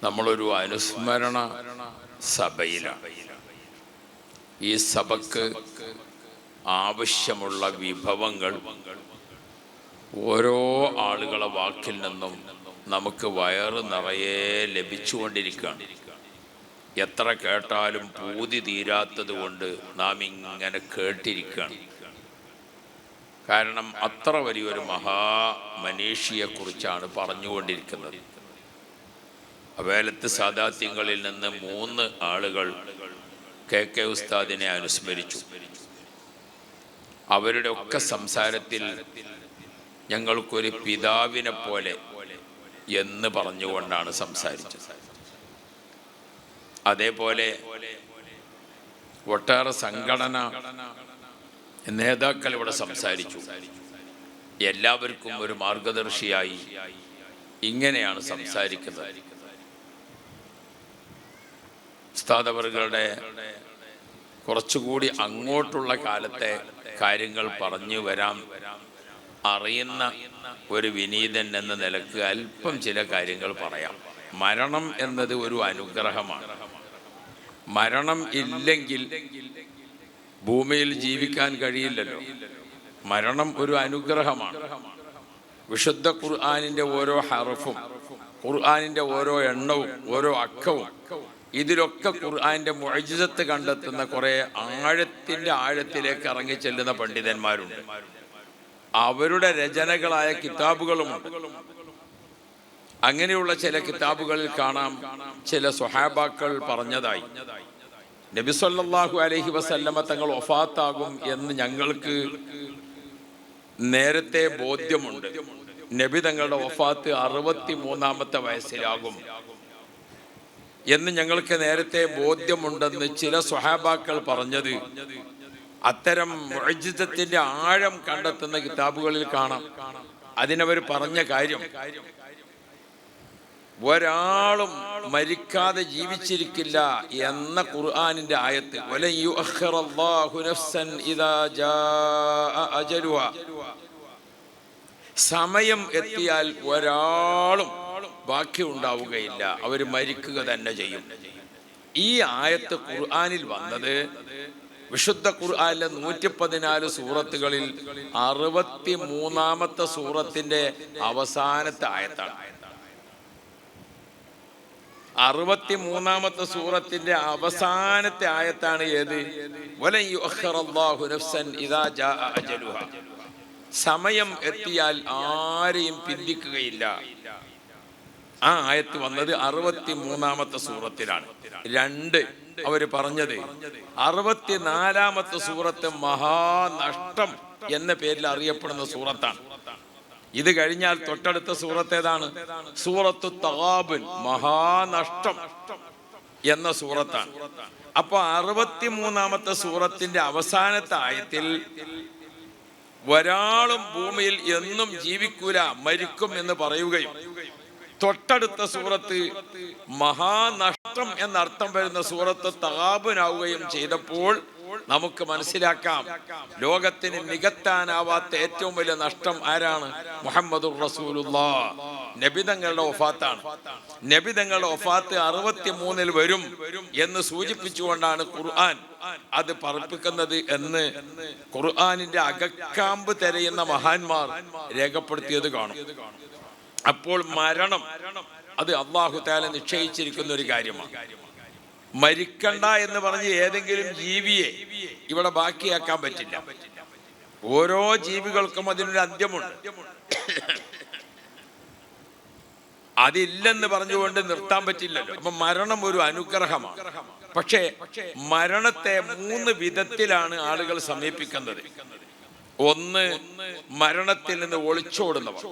നമ്മളൊരു അനുസ്മരണ സഭയിലാണ്. ഈ സഭക്ക് ആവശ്യമുള്ള വിഭവങ്ങൾ ഓരോ ആളുകളെ വാക്കിൽ നിന്നും നമുക്ക് വയറ് നിറയെ ലഭിച്ചുകൊണ്ടിരിക്കുകയാണ്. എത്ര കേട്ടാലും പൂതി തീരാത്തത് കൊണ്ട് നാം ഇങ്ങനെ കേട്ടിരിക്കുകയാണ്. കാരണം അത്ര വലിയൊരു മഹാമനീഷിയെക്കുറിച്ചാണ് പറഞ്ഞുകൊണ്ടിരിക്കുന്നത്. അവേലത്ത് സാദാത്യങ്ങളിൽ നിന്ന് 3 ആളുകൾ KK ഉസ്താദിനെ അനുസ്മരിച്ചു. അവരുടെ ഒക്കെ സംസാരത്തിൽ ഞങ്ങൾക്കൊരു പിതാവിനെ പോലെ എന്ന് പറഞ്ഞുകൊണ്ടാണ് സംസാരിച്ചത്. അതേപോലെ ഒട്ടേറെ സംഘടന നേതാക്കൾ ഇവിടെ സംസാരിച്ചു. എല്ലാവർക്കും ഒരു മാർഗദർശിയായി ഇങ്ങനെയാണ് സംസാരിക്കുന്നത്. ഉസ്താദ് അവരുടെ കുറച്ചുകൂടി അങ്ങോട്ടുള്ള കാലത്തെ കാര്യങ്ങൾ പറഞ്ഞു വരാൻ അറിയുന്ന ഒരു വിനീതൻ എന്ന നിലക്ക് അല്പം ചില കാര്യങ്ങൾ പറയാം. മരണം എന്നത് ഒരു അനുഗ്രഹമാണ്. മരണം ഇല്ലെങ്കിൽ ഭൂമിയിൽ ജീവിക്കാൻ കഴിയില്ലല്ലോ. മരണം ഒരു അനുഗ്രഹമാണ്. വിശുദ്ധ ഖുർആനിൻ്റെ ഓരോ ഹർഫും, ഖുർആനിൻ്റെ ഓരോ എണ്ണവും, ഓരോ അക്കവും, ഇതിലൊക്കെ ഖുർആന്റെ മുഅ്ജിസത്ത് കണ്ടെത്തുന്ന കുറെ ആഴത്തിലേക്ക് ഇറങ്ങി ചെല്ലുന്ന പണ്ഡിതന്മാരുണ്ട്. അവരുടെ രചനകളായ കിതാബുകളുമുണ്ട്. അങ്ങനെയുള്ള ചില കിതാബുകളിൽ കാണാം, ചില സ്വഹാബാക്കൾ പറഞ്ഞതായി നബി സല്ലല്ലാഹു അലൈഹി വസല്ലമ തങ്ങൾ വഫാത്താകും എന്ന് ഞങ്ങൾക്ക് നേരത്തെ ബോധ്യമുണ്ട്. നബി തങ്ങളുടെ വഫാത്ത് 63-ാമത്തെ വയസ്സിലാകും എന്ന് ഞങ്ങൾക്ക് നേരത്തെ ബോധ്യമുണ്ടെന്ന് ചില സ്വഹാബാക്കൾ പറഞ്ഞത് അത്തരം മുഅ്ജിസത്തിന്റെ ആഴം കണ്ടെത്തുന്ന കിതാബുകളിൽ കാണാം. അതിനവർ പറഞ്ഞ കാര്യം, ഒരാളും മരിക്കാതെ ജീവിച്ചിരിക്കില്ല എന്ന ഖുർആനിന്റെ ആയത്ത്, വലൻ യുഅഖിറല്ലാഹു നഫ്സൻ ഇദാ ജാഅ അജലുഹാ, സമയം എത്തിയാൽ ഒരാളും ബാക്കി ഉണ്ടാവുകയില്ല, അവർ മരിക്കുക തന്നെ ചെയ്യും. ഈ ആയത്ത് ഖുർആനിൽ വന്നത് വിശുദ്ധ ഖുർആനിലെ 114 സൂറത്തുകളിൽ 63-ാമത്തെ സൂറത്തിന്റെ അവസാനത്തെ ആയത്താണ്. 63-ാമത്തെ സൂറത്തിന്റെ അവസാനത്തെ ആയത്താണ് ഏത്? വലൻ യുഅഖിറല്ലാഹു നഫ്സൻ ഇദാ ജാഅ അജലുഹാ, സമയം എത്തിയാൽ ആരെയും പിന്തിക്കുകയില്ല. ആ ആയത്ത് വന്നത് 63-ാമത്തെ സൂറത്തിലാണ്. 2 അവര് പറഞ്ഞത് 64-ാമത്തെ സൂറത്ത് മഹാനഷ്ടം എന്ന പേരിൽ അറിയപ്പെടുന്ന സൂറത്താണ്. ഇത് കഴിഞ്ഞാൽ തൊട്ടടുത്ത സൂറത്ത് ഏതാണ്? സൂറത്തു തഗാബുൻ, മഹാനഷ്ടം എന്ന സൂറത്താണ്. അപ്പൊ 63-ാമത്തെ സൂറത്തിന്റെ അവസാനത്തെ ആയത്തിൽ ഒരാളും ഭൂമിയിൽ എന്നും ജീവിക്കൂല, മരിക്കും എന്ന് പറയുകയും തൊട്ടടുത്ത സൂറത്ത് മഹാനഷ്ടം എന്നർത്ഥം വരുന്ന സൂറത്ത് തഗാബുനാവുകയും ചെയ്തപ്പോൾ നമുക്ക് മനസ്സിലാക്കാം, ലോകത്തിന് നികത്താനാവാത്ത ഏറ്റവും വലിയ നഷ്ടം ആരാണ്? മുഹമ്മദുർ റസൂലുള്ളാഹ്. നബിതങ്ങളുടെ വഫാത്താണ്. നബിതങ്ങളുടെ വഫാത്ത് 63-ൽ വരും എന്ന് സൂചിപ്പിച്ചുകൊണ്ടാണ് ഖുർആൻ അത് പറപ്പിക്കുന്നത് എന്ന് ഖുർആനിന്റെ അകക്കാമ്പ് തിരയുന്ന മഹാന്മാർ രേഖപ്പെടുത്തിയത് കാണും. അപ്പോൾ മരണം അത് അല്ലാഹു തആല നിശ്ചയിച്ചിരിക്കുന്ന ഒരു കാര്യമാണ്. മരിക്കണ്ട എന്ന് പറഞ്ഞ് ഏതെങ്കിലും ജീവിയെ ഇവിടെ ബാക്കിയാക്കാൻ പറ്റില്ല. ഓരോ ജീവികൾക്കും അതിനൊരു അന്ത്യമുണ്ട്. അതില്ലെന്ന് പറഞ്ഞുകൊണ്ട് നിർത്താൻ പറ്റില്ലല്ലോ. അപ്പൊ മരണം ഒരു അനുഗ്രഹമാണ്. പക്ഷേ മരണത്തെ 3 വിധത്തിലാണ് ആളുകൾ സമീപിക്കുന്നത്. ഒന്ന്, മരണത്തിൽ നിന്ന് ഒളിച്ചോടുന്നവർ.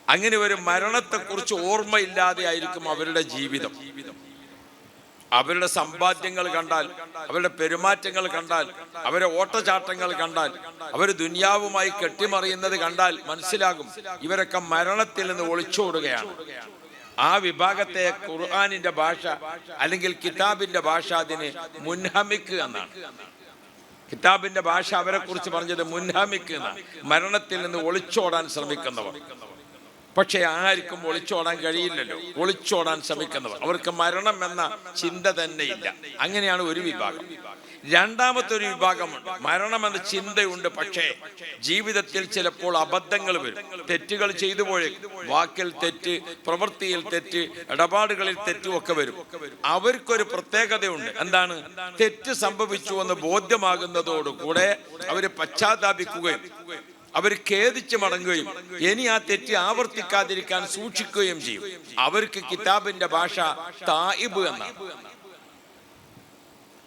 അങ്ങനെ ഒരു മരണത്തെക്കുറിച്ച് ഓർമ്മയില്ലാതെ ആയിരിക്കും അവരുടെ ജീവിതം. അവരുടെ സമ്പാദ്യങ്ങൾ കണ്ടാൽ, അവരുടെ പെരുമാറ്റങ്ങൾ കണ്ടാൽ, അവരുടെ ഓട്ടചാട്ടങ്ങൾ കണ്ടാൽ, അവർ ദുനിയാവുമായി കെട്ടിമറിയുന്നത് കണ്ടാൽ മനസ്സിലാകും ഇവരൊക്കെ മരണത്തിൽ നിന്ന് ഒളിച്ചോടുകയാണ്. ആ വിഭാഗത്തെ ഖുർആനിന്റെ ഭാഷ അല്ലെങ്കിൽ കിതാബിന്റെ ഭാഷ അതിന് മുൻഹമിക്ക് എന്നാണ്. കിതാബിന്റെ ഭാഷ അവരെ കുറിച്ച് പറഞ്ഞത് മുൻഹമിക്ക് എന്നാണ്, മരണത്തിൽ നിന്ന് ഒളിച്ചോടാൻ ശ്രമിക്കുന്നവർ. പക്ഷെ ആർക്കും ഒളിച്ചോടാൻ കഴിയില്ലല്ലോ. ഒളിച്ചോടാൻ ശ്രമിക്കുന്നവർ, അവർക്ക് മരണം എന്ന ചിന്ത തന്നെ ഇല്ല. അങ്ങനെയാണ് ഒരു വിഭാഗം. രണ്ടാമത്തെ ഒരു വിഭാഗമുണ്ട്, മരണമെന്ന ചിന്തയുണ്ട്, പക്ഷേ ജീവിതത്തിൽ ചിലപ്പോൾ അബദ്ധങ്ങൾ വരും, തെറ്റുകൾ ചെയ്തു പോയി, വാക്കിൽ തെറ്റ്, പ്രവൃത്തിയിൽ തെറ്റ്, ഇടപാടുകളിൽ തെറ്റും ഒക്കെ വരും. അവർക്കൊരു പ്രത്യേകതയുണ്ട്. എന്താണ്? തെറ്റ് സംഭവിച്ചു എന്ന് ബോധ്യമാകുന്നതോടുകൂടെ അവര് പശ്ചാത്താപിക്കുകയും അവർ ഖേദിച്ച് മടങ്ങുകയും ഇനി ആ തെറ്റ് ആവർത്തിക്കാതിരിക്കാൻ സൂക്ഷിക്കുകയും ചെയ്യും. അവർക്ക് കിതാബിന്റെ ഭാഷ തായിബ് എന്നാണ്.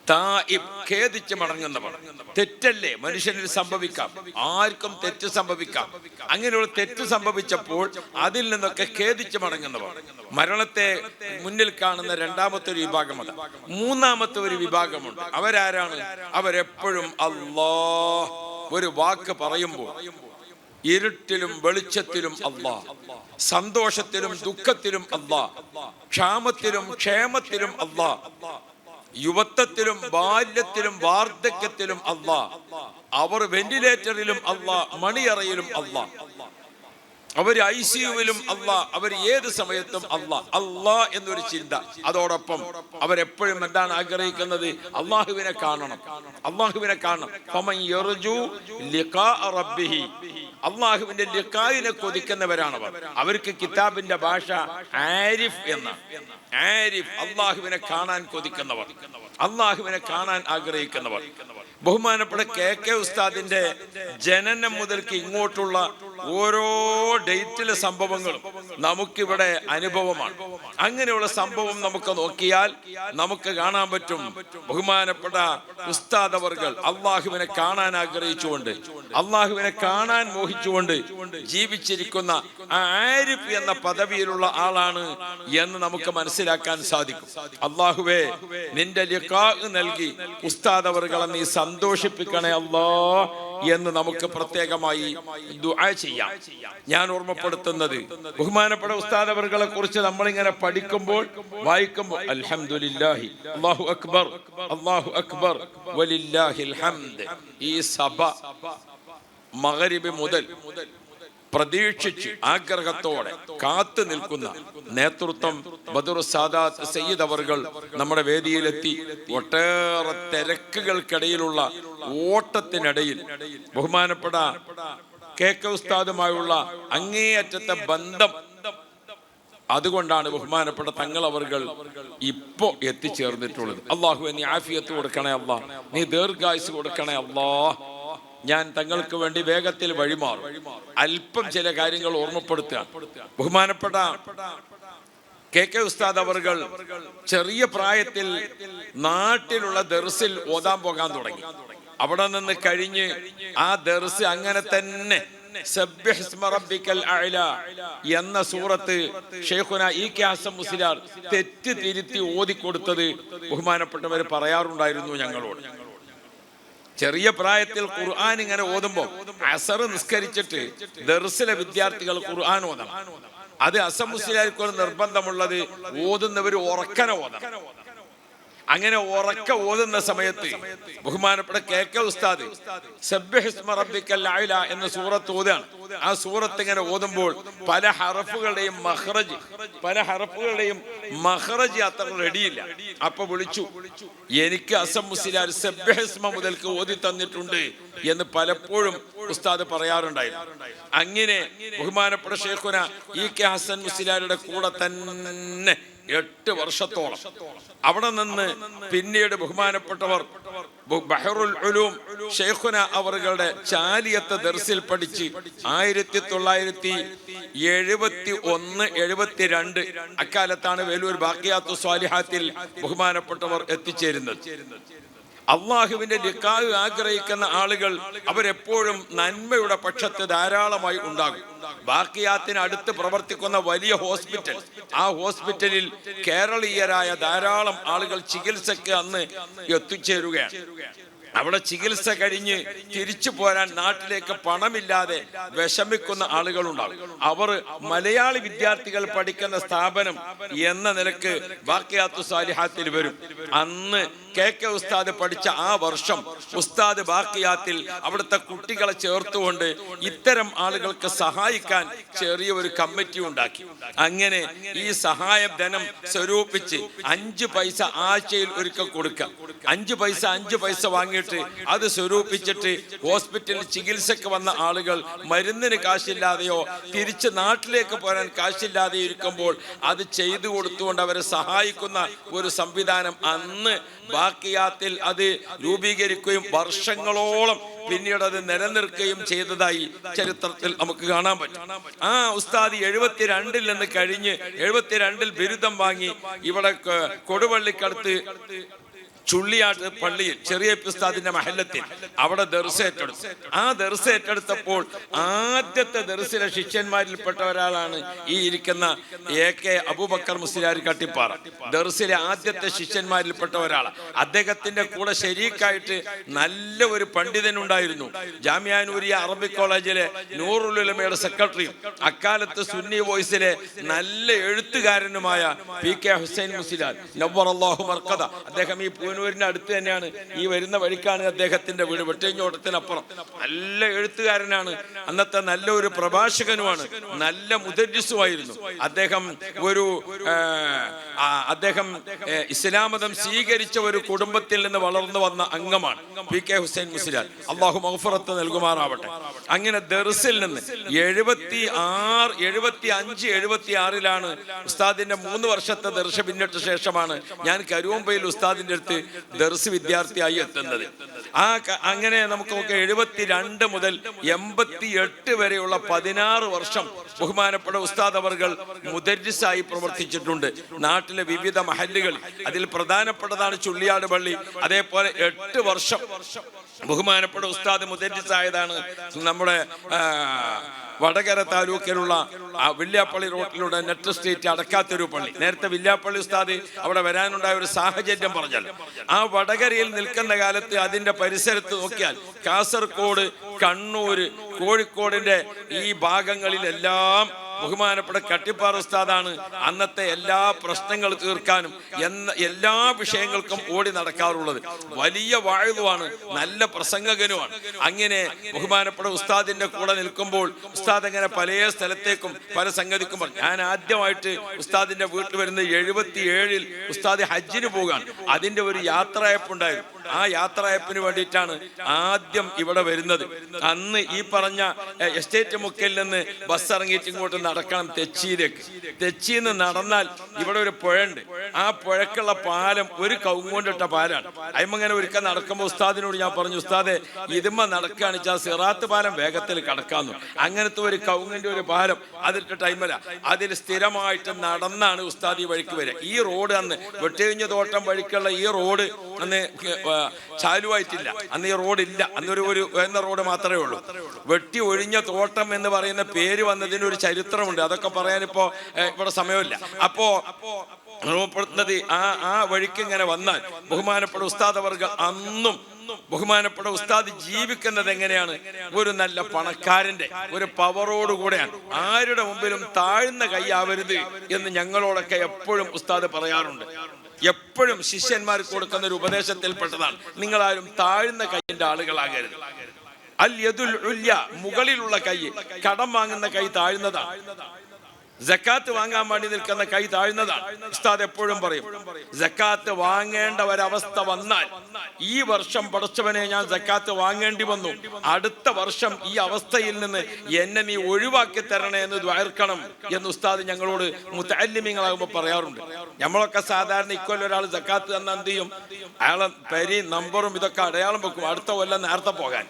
തായിബ്, ഖേദിച്ച് മടങ്ങുന്നവർ. തെറ്റല്ലേ, മനുഷ്യനിൽ സംഭവിക്കാം, ആർക്കും തെറ്റ് സംഭവിക്കാം. അങ്ങനെയുള്ള തെറ്റ് സംഭവിച്ചപ്പോൾ അതിൽ നിന്നൊക്കെ ഖേദിച്ച് മടങ്ങുന്നവർ മരണത്തെ മുന്നിൽ കാണുന്ന രണ്ടാമത്തെ ഒരു വിഭാഗം. അത് മൂന്നാമത്തെ ഒരു വിഭാഗമുണ്ട്. അവരാരാണ്? അവരെപ്പോഴും അല്ലാഹ് ഒരു വാക്ക് പറയുമ്പോൾ ഇരുട്ടിലും വെളിച്ചത്തിലും അല്ലാഹ്, സന്തോഷത്തിലും ദുഃഖത്തിലും അല്ലാഹ്, ക്ഷാമത്തിലും ക്ഷേമത്തിലും അല്ലാഹ്, യുവത്വത്തിലും ബാല്യത്തിലും വാർദ്ധക്യത്തിലും അല്ലാഹ്, അവർ വെന്റിലേറ്ററിലും അല്ലാഹ്, മണിയറയിലും അല്ലാഹ്, അവർ ICUവിലും അല്ലാഹ്, അവർ ഏത് സമയത്തും അല്ലാഹ് അല്ലാഹ് എന്നൊരു ചിന്ത. അതോടൊപ്പം അവരെപ്പോഴും എന്താണ് ആഗ്രഹിക്കുന്നത്? അള്ളാഹുവിനെ കാണണം, അള്ളാഹുവിനെ കാണണം. ഫമൻ യർജു ലിഖാഅ റബ്ബിഹി, അള്ളാഹുവിന്റെ ലിഖാഇനെ കൊതിക്കുന്നവരാണവർ. അവർക്ക് കിതാബിന്റെ ഭാഷ ആരിഫ് എന്നാണ്. ആരിഫ്, അള്ളാഹുവിനെ കാണാൻ കൊതിക്കുന്നവർ, അള്ളാഹുവിനെ കാണാൻ ആഗ്രഹിക്കുന്നവർ. ബഹുമാനപ്പെട്ട KK ഉസ്താദിന്റെ ജനനം മുതൽക്ക് ഇങ്ങോട്ടുള്ള ഓരോ ഡേറ്റിലെ സംഭവങ്ങളും നമുക്കിവിടെ അനുഭവമാണ്. അങ്ങനെയുള്ള സംഭവം നമുക്ക് നോക്കിയാൽ നമുക്ക് കാണാൻ പറ്റും. ബഹുമാനപ്പെട്ട ഉസ്താദ് അവർകൾ അള്ളാഹുവിനെ കാണാൻ ആഗ്രഹിച്ചുകൊണ്ട്, അള്ളാഹുവിനെ കാണാൻ മോഹിച്ചുകൊണ്ട് ജീവിച്ചിരിക്കുന്ന ആ ആരിഫ് എന്ന പദവിയിലുള്ള ആളാണ് എന്ന് നമുക്ക് മനസ്സിലാക്കാൻ സാധിക്കും. അള്ളാഹുവേ, നിന്റെ ലിഖാ നൽകി ഉസ്താദ് അവർകളെ നീ സന്തോഷിപ്പിക്കണേ അല്ലാഹ് എന്ന് നമുക്ക് പ്രത്യേകമായി ദുആ ചെയ്യാം. ഞാൻ ഓർമ്മപ്പെടുത്തുന്നത്, ബഹുമാനപ്പെട്ട ഉസ്താദ് അവർകളെ കുറിച്ച് നമ്മളിങ്ങനെ പഠിക്കുമ്പോൾ, വായിക്കുമ്പോൾ അൽഹംദുലില്ലാഹി അല്ലാഹു അക്ബർ അല്ലാഹു അക്ബർ വലില്ലാഹിൽ ഹംദ്, ഈ സഭ മഗ്രിബ് മുതൽ പ്രതീക്ഷിച്ച് ആഗ്രഹത്തോടെ കാത്തു നിൽക്കുന്ന നേതൃത്വം ബദറു സാദാത്ത് സയ്യിദ് അവർകൾ നമ്മുടെ വേദിയിലെത്തി. ഒട്ടേറെ തിരക്കുകൾക്കിടയിലുള്ള ഓട്ടത്തിനിടയിൽ ബഹുമാനപ്പെട്ട KK ഉസ്താദുമായുള്ള അങ്ങേയറ്റത്തെ ബന്ധം, അതുകൊണ്ടാണ് ബഹുമാനപ്പെട്ട തങ്ങൾ അവർകൾ ഇപ്പോ എത്തിച്ചേർന്നിട്ടുള്ളത്. അള്ളാഹുവേ, നീ ആഫിയത്ത് കൊടുക്കണേ അല്ലാഹ്, നീ ദീർഘായുസ് കൊടുക്കണേ അല്ലാഹ്. ഞാൻ തങ്ങൾക്ക് വേണ്ടി വേഗത്തിൽ വഴിമാറും. അല്പം ചില കാര്യങ്ങൾ ഓർമ്മപ്പെടുത്തുക. ബഹുമാനപ്പെട്ട KK ഉസ്താദ് അവർകൾ ചെറിയ പ്രായത്തിൽ നാട്ടിലുള്ള ദർസിൽ ഓതാൻ പോകാൻ തുടങ്ങി. അവിടെ നിന്ന് കഴിഞ്ഞ് ആ ദർസ് അങ്ങനെ തന്നെ സബ്ബിഹ് ഇസ്മ റബ്ബിക്കൽ അഅ്ല എന്ന സൂറത്ത് ഷെയ്ഖുന EK ഹസൻ മുസ്ലിയാർ തെറ്റ് തിരുത്തി ഓതിക്കൊടുത്തത് ബഹുമാനപ്പെട്ടവർ പറയാറുണ്ടായിരുന്നു ഞങ്ങളോട്. ചെറിയ പ്രായത്തിൽ ഖുർആൻ ഇങ്ങനെ ഓതുമ്പോൾ അസർ നിസ്കരിച്ചിട്ട് ദർസിലെ വിദ്യാർത്ഥികൾ ഖുർആൻ ഓതണം. അത് ഹസൻ മുസ്ലിയാർക്ക് ഒരു നിർബന്ധമുള്ളത്, ഓതുന്നവർ ഉറക്കനെ ഓതണം. അങ്ങനെ ഉറക്ക ഓതുന്ന സമയത്ത് ബഹുമാനപ്പെട്ട KK ഉസ്താദ് സബ്ബിഹ് ഇസ്മ റബ്ബിക്കൽ അഅ്ല എന്ന സൂറത്ത് ഓതാണ്. ആ സൂറത്ത് ഇങ്ങനെ ഓതുമ്പോൾ പല ഹറഫുകളുടെയും മഖ്റജ് അത്ര റെഡിയില്ല. അപ്പൊ വിളിച്ചു, എനിക്ക് ഹസൻ മുസ്ലിയാർ സബ്ബിഹ് ഇസ്മ മുതൽക്ക് ഓതി തന്നിട്ടുണ്ട് എന്ന് പലപ്പോഴും ഉസ്താദ് പറയാറുണ്ടായിരുന്നു. അങ്ങനെ ബഹുമാനപ്പെട്ട ഷെയ്ഖുന EK ഹസൻ മുസ്ലിയാരുടെ കൂടെ തന്നെ 8 വർഷത്തോളം അവിടെ നിന്ന് പിന്നീട് ബഹുമാനപ്പെട്ടവർ ബഹറുൽ ഉലൂം ഷെയ്ഖുന അവരുടെ ചാലിയത്ത് ദർസിൽ പഠിച്ച് 1971-72 അക്കാലത്താണ് വേലൂർ ബാഖിയാത്തു സ്വാലിഹാത്തിൽ ബഹുമാനപ്പെട്ടവർ എത്തിച്ചേരുന്നത്. അള്ളാഹുവിന്റെ ലിഖാ ആഗ്രഹിക്കുന്ന ആളുകൾ അവരെപ്പോഴും നന്മയുടെ പക്ഷത്ത് ധാരാളമായി ഉണ്ടാകും. ബാഖിയാത്തിന് അടുത്ത് പ്രവർത്തിക്കുന്ന വലിയ ഹോസ്പിറ്റൽ, ആ ഹോസ്പിറ്റലിൽ കേരളീയരായ ധാരാളം ആളുകൾ ചികിത്സക്ക് അന്ന് എത്തിച്ചേരുകയാണ്. അവിടെ ചികിത്സ കഴിഞ്ഞ് തിരിച്ചു പോരാൻ നാട്ടിലേക്ക് പണമില്ലാതെ വിഷമിക്കുന്ന ആളുകളുണ്ടാവും. അവർ മലയാളി വിദ്യാർത്ഥികൾ പഠിക്കുന്ന സ്ഥാപനം എന്ന നിലക്ക് ബാക്കിയാത്തു സാലിഹാത്തിൽ വരും. അന്ന് KK ഉസ്താദ് പഠിച്ച ആ വർഷം ഉസ്താദ് ബാക്കിയാത്തിൽ അവിടുത്തെ കുട്ടികളെ ചേർത്തുകൊണ്ട് ഇത്തരം ആളുകൾക്ക് സഹായിക്കാൻ ചെറിയ ഒരു കമ്മിറ്റി ഉണ്ടാക്കി. അങ്ങനെ ഈ സഹായ ധനം സ്വരൂപിച്ച് 5 പൈസ ആഴ്ചയിൽ ഒരിക്കൽ കൊടുക്കാം. 5 പൈസ വാങ്ങിയിട്ട് അത് സ്വരൂപിച്ചിട്ട് ഹോസ്പിറ്റലിൽ ചികിത്സക്ക് വന്ന ആളുകൾ മരുന്നിന് കാശില്ലാതെയോ തിരിച്ച് നാട്ടിലേക്ക് പോരാൻ കാശില്ലാതെയോ ഇരിക്കുമ്പോൾ അത് ചെയ്തു കൊടുത്തുകൊണ്ട് അവരെ സഹായിക്കുന്ന ഒരു സംവിധാനം അന്ന് ബാക്കിയാത്തിൽ അത് രൂപീകരിക്കുകയും വർഷങ്ങളോളം പിന്നീട് അത് നിലനിർത്തുകയും ചെയ്തതായി ചരിത്രത്തിൽ നമുക്ക് കാണാൻ പറ്റും. ആ ഉസ്താദ് 72 നിന്ന് കഴിഞ്ഞ് 72 ബിരുദം വാങ്ങി ഇവിടെ കൊടുവള്ളിക്കടുത്ത് ചുള്ളിയാട്ട് പള്ളിയിൽ ചെറിയ ഉസ്താദിന്റെ മഹല്ലത്തിൽ അവിടെ ദർസ് ഏറ്റെടുത്തു. ആ ദർസ് ഏറ്റെടുത്തപ്പോൾ ആദ്യത്തെ ദർസിലെ ശിഷ്യന്മാരിൽപ്പെട്ട ഒരാളാണ് ഈ ഇരിക്കുന്ന AK അബൂബക്കർ മുസ്ലിയാർ കട്ടിപ്പാറ. ദർസിലെ ആദ്യത്തെ ശിഷ്യന്മാരിൽപ്പെട്ട ഒരാളാണ്. അദ്ദേഹത്തിന്റെ കൂടെ ശരീക്കായിട്ട് നല്ല ഒരു പണ്ഡിതനുണ്ടായിരുന്നു. ജാമിഅ നൂരിയ അറബിക് കോളേജിലെ നൂറുൽ ഉലമയുടെ സെക്രട്ടറിയും അക്കാലത്ത് സുന്നി വോയിസിലെ നല്ല എഴുത്തുകാരനുമായ PK ഹുസൈൻ മുസ്ലിയാർ നവ്വറല്ലാഹു മർക്കദ. അദ്ദേഹം ഈ പൂനൂരിന്റെ അടുത്ത് തന്നെയാണ്. ഈ വരുന്ന വഴിക്കാണ് അദ്ദേഹത്തിന്റെ വീട്. വെട്ടേഞ്ഞോട്ടത്തിനപ്പുറം നല്ല എഴുത്തുകാരനാണ്. അന്നത്തെ നല്ല ഒരു പ്രഭാഷകനുമാണ്. നല്ല മുദരിസുമായിരുന്നു അദ്ദേഹം. അദ്ദേഹം ഇസ്ലാം മതം സ്വീകരിച്ച ഒരു കുടുംബത്തിൽ നിന്ന് വളർന്നു വന്ന അംഗമാണ് PK ഹുസൈൻ മുസ്ലിയാർ. അള്ളാഹു മഗ്ഫിറത്ത് നൽകുമാറാവട്ടെ. അങ്ങനെ ദർസിൽ നിന്ന് 75-76 ഉസ്താദിന്റെ 3 വർഷത്തെ ദർശ പിന്നിട്ട ശേഷമാണ് ഞാൻ കരുവമ്പയിൽ ഉസ്താദിന്റെ അടുത്ത് ദർസ് വിദ്യാർത്ഥിയായി എത്തുന്നത്. അങ്ങനെ നമുക്ക് 72 മുതൽ 88 വരെയുള്ള 16 വർഷം ബഹുമാനപ്പെട്ട ഉസ്താദ് അവർകൾ മുദരിസായി പ്രവർത്തിച്ചിട്ടുണ്ട് നാട്ടിലെ വിവിധ മഹല്ലുകളിൽ. അതിൽ പ്രധാനപ്പെട്ടതാണ് ചുള്ളിയാട് പള്ളി. അതേപോലെ 8 വർഷം ബഹുമാനപ്പെട്ട ഉസ്താദ് മുദരിസായതാണ് നമ്മുടെ വടകര താലൂക്കിലുള്ള വില്യാപ്പള്ളി റോട്ടിലൂടെ നെറ്റ് സ്ട്രീറ്റ് അടക്കാത്തൊരു പള്ളി. നേരത്തെ വില്യാപ്പള്ളി ഉസ്താദ് അവിടെ വരാനുണ്ടായ ഒരു സാഹചര്യം പറഞ്ഞാൽ ആ വടകരയിൽ നിൽക്കുന്ന കാലത്ത് അതിന്റെ പരിസരത്ത് നോക്കിയാൽ കാസർഗോഡ്, കണ്ണൂര്, കോഴിക്കോടിന്റെ ഈ ഭാഗങ്ങളിലെല്ലാം ബഹുമാനപ്പെട്ട കട്ടിപ്പാറ ഉസ്താദാണ് അന്നത്തെ എല്ലാ പ്രശ്നങ്ങൾ തീർക്കാനും എല്ലാ വിഷയങ്ങൾക്കും ഓടി നടക്കാറുള്ളത്. വലിയ വാഴുവാണ്, നല്ല പ്രസംഗകനുമാണ്. അങ്ങനെ ബഹുമാനപ്പെട്ട ഉസ്താദിന്റെ കൂടെ നിൽക്കുമ്പോൾ ഉസ്താദ് അങ്ങനെ പല സ്ഥലത്തേക്കും പല സംഗതിക്കും ഞാൻ ആദ്യമായിട്ട് ഉസ്താദിന്റെ വീട്ടിൽ വരുന്നത് 77 ഉസ്താദ് ഹജ്ജിന് പോകാൻ. അതിന്റെ ഒരു യാത്രയപ്പുണ്ടായിരുന്നു. ആ യാത്രയപ്പിന് വേണ്ടിയിട്ടാണ് ആദ്യം ഇവിടെ വരുന്നത്. അന്ന് ഈ പറഞ്ഞ എസ്റ്റേറ്റ് മുക്കിൽ നിന്ന് ബസ് ഇറങ്ങിയിട്ട് ഇങ്ങോട്ട് നടക്കണം തെച്ചിയിലേക്ക്. തെച്ചിന്ന് നടന്നാൽ ഇവിടെ ഒരു പുഴയുണ്ട്. ആ പുഴക്കുള്ള പാലം ഒരു കവുങ്ങോണ്ടിട്ട പാലാണ്. അയിമങ്ങനെ ഒരിക്കൽ നടക്കുമ്പോൾ ഉസ്താദിനോട് ഞാൻ പറഞ്ഞു, ഉസ്താദെ ഇതിമ്മ നടക്കുകയാണ് വെച്ചാൽ സിറാത്ത് പാലം വേഗത്തിൽ കടക്കാന്നു. അങ്ങനത്തെ ഒരു കവുങ്ങിന്റെ ഒരു പാലം അതിട്ട ടൈമല്ല. അതിൽ സ്ഥിരമായിട്ട് നടന്നാണ് ഉസ്താദ് ഈ വഴിക്ക് വരിക. ഈ റോഡ് അന്ന് വെട്ടിഴിഞ്ഞ തോട്ടം വഴിക്കുള്ള ഈ റോഡ് അന്ന് ചാലുവായിട്ടില്ല. അന്ന് ഈ റോഡില്ല. അന്നൊരു എന്ന റോഡ് മാത്രമേ ഉള്ളൂ. വെട്ടി ഒഴിഞ്ഞ തോട്ടം എന്ന് പറയുന്ന പേര് വന്നതിന് ഒരു ചരിത്രമുണ്ട്. അതൊക്കെ പറയാനിപ്പോ ഇവിടെ സമയമില്ല. അപ്പോ ഓർമ്മപ്പെടുത്തുന്നത് ആ വഴിക്ക് ഇങ്ങനെ വന്നാൽ ബഹുമാനപ്പെട്ട ഉസ്താദ് അവർകൾ അന്നും ബഹുമാനപ്പെട്ട ഉസ്താദ് ജീവിക്കുന്നത് എങ്ങനെയാണ്? ഒരു നല്ല പണക്കാരന്റെ ഒരു പവറോട് കൂടെയാണ്. ആരുടെ മുമ്പിലും താഴ്ന്ന കൈയാവരുത് എന്ന് ഞങ്ങളോടൊക്കെ എപ്പോഴും ഉസ്താദ് പറയാറുണ്ട്. എപ്പോഴും ശിഷ്യന്മാർക്ക് കൊടുക്കുന്ന ഒരു ഉപദേശത്തിൽപ്പെട്ടതാണ്, നിങ്ങളാരും താഴ്ന്ന കൈയിന്റെ ആളുകളാകരുത്. അൽ യദുൽ ഉല്യ, മുകളിലുള്ള കൈ, കടം വാങ്ങുന്ന കൈ താഴ്ന്നതാണ്. സക്കാത്ത് വാങ്ങാൻ വേണ്ടി നിൽക്കുന്ന കൈ താഴ്ന്നതാണ്. ഉസ്താദ് എപ്പോഴും പറയും, സക്കാത്ത് വാങ്ങേണ്ട ഒരവസ്ഥ വന്നാൽ ഈ വർഷം പടച്ചവനെ ഞാൻ സക്കാത്ത് വാങ്ങേണ്ടി വന്നു, അടുത്ത വർഷം ഈ അവസ്ഥയിൽ നിന്ന് എന്നെ നീ ഒഴിവാക്കി തരണേ എന്ന് ദ്വാർക്കണം എന്ന് ഉസ്താദ് ഞങ്ങളോട് മുതഅല്ലിമീങ്ങളാകുമ്പോൾ പറയാറുണ്ട്. നമ്മളൊക്കെ സാധാരണ ഇക്കൊല്ലം ഒരാൾ സക്കാത്ത് തന്ന എന്ത് ചെയ്യും? അയാളെ പരി നമ്പറും ഇതൊക്കെ അടയാളം വെക്കും, അടുത്ത കൊല്ലം നേരത്തെ പോകാൻ.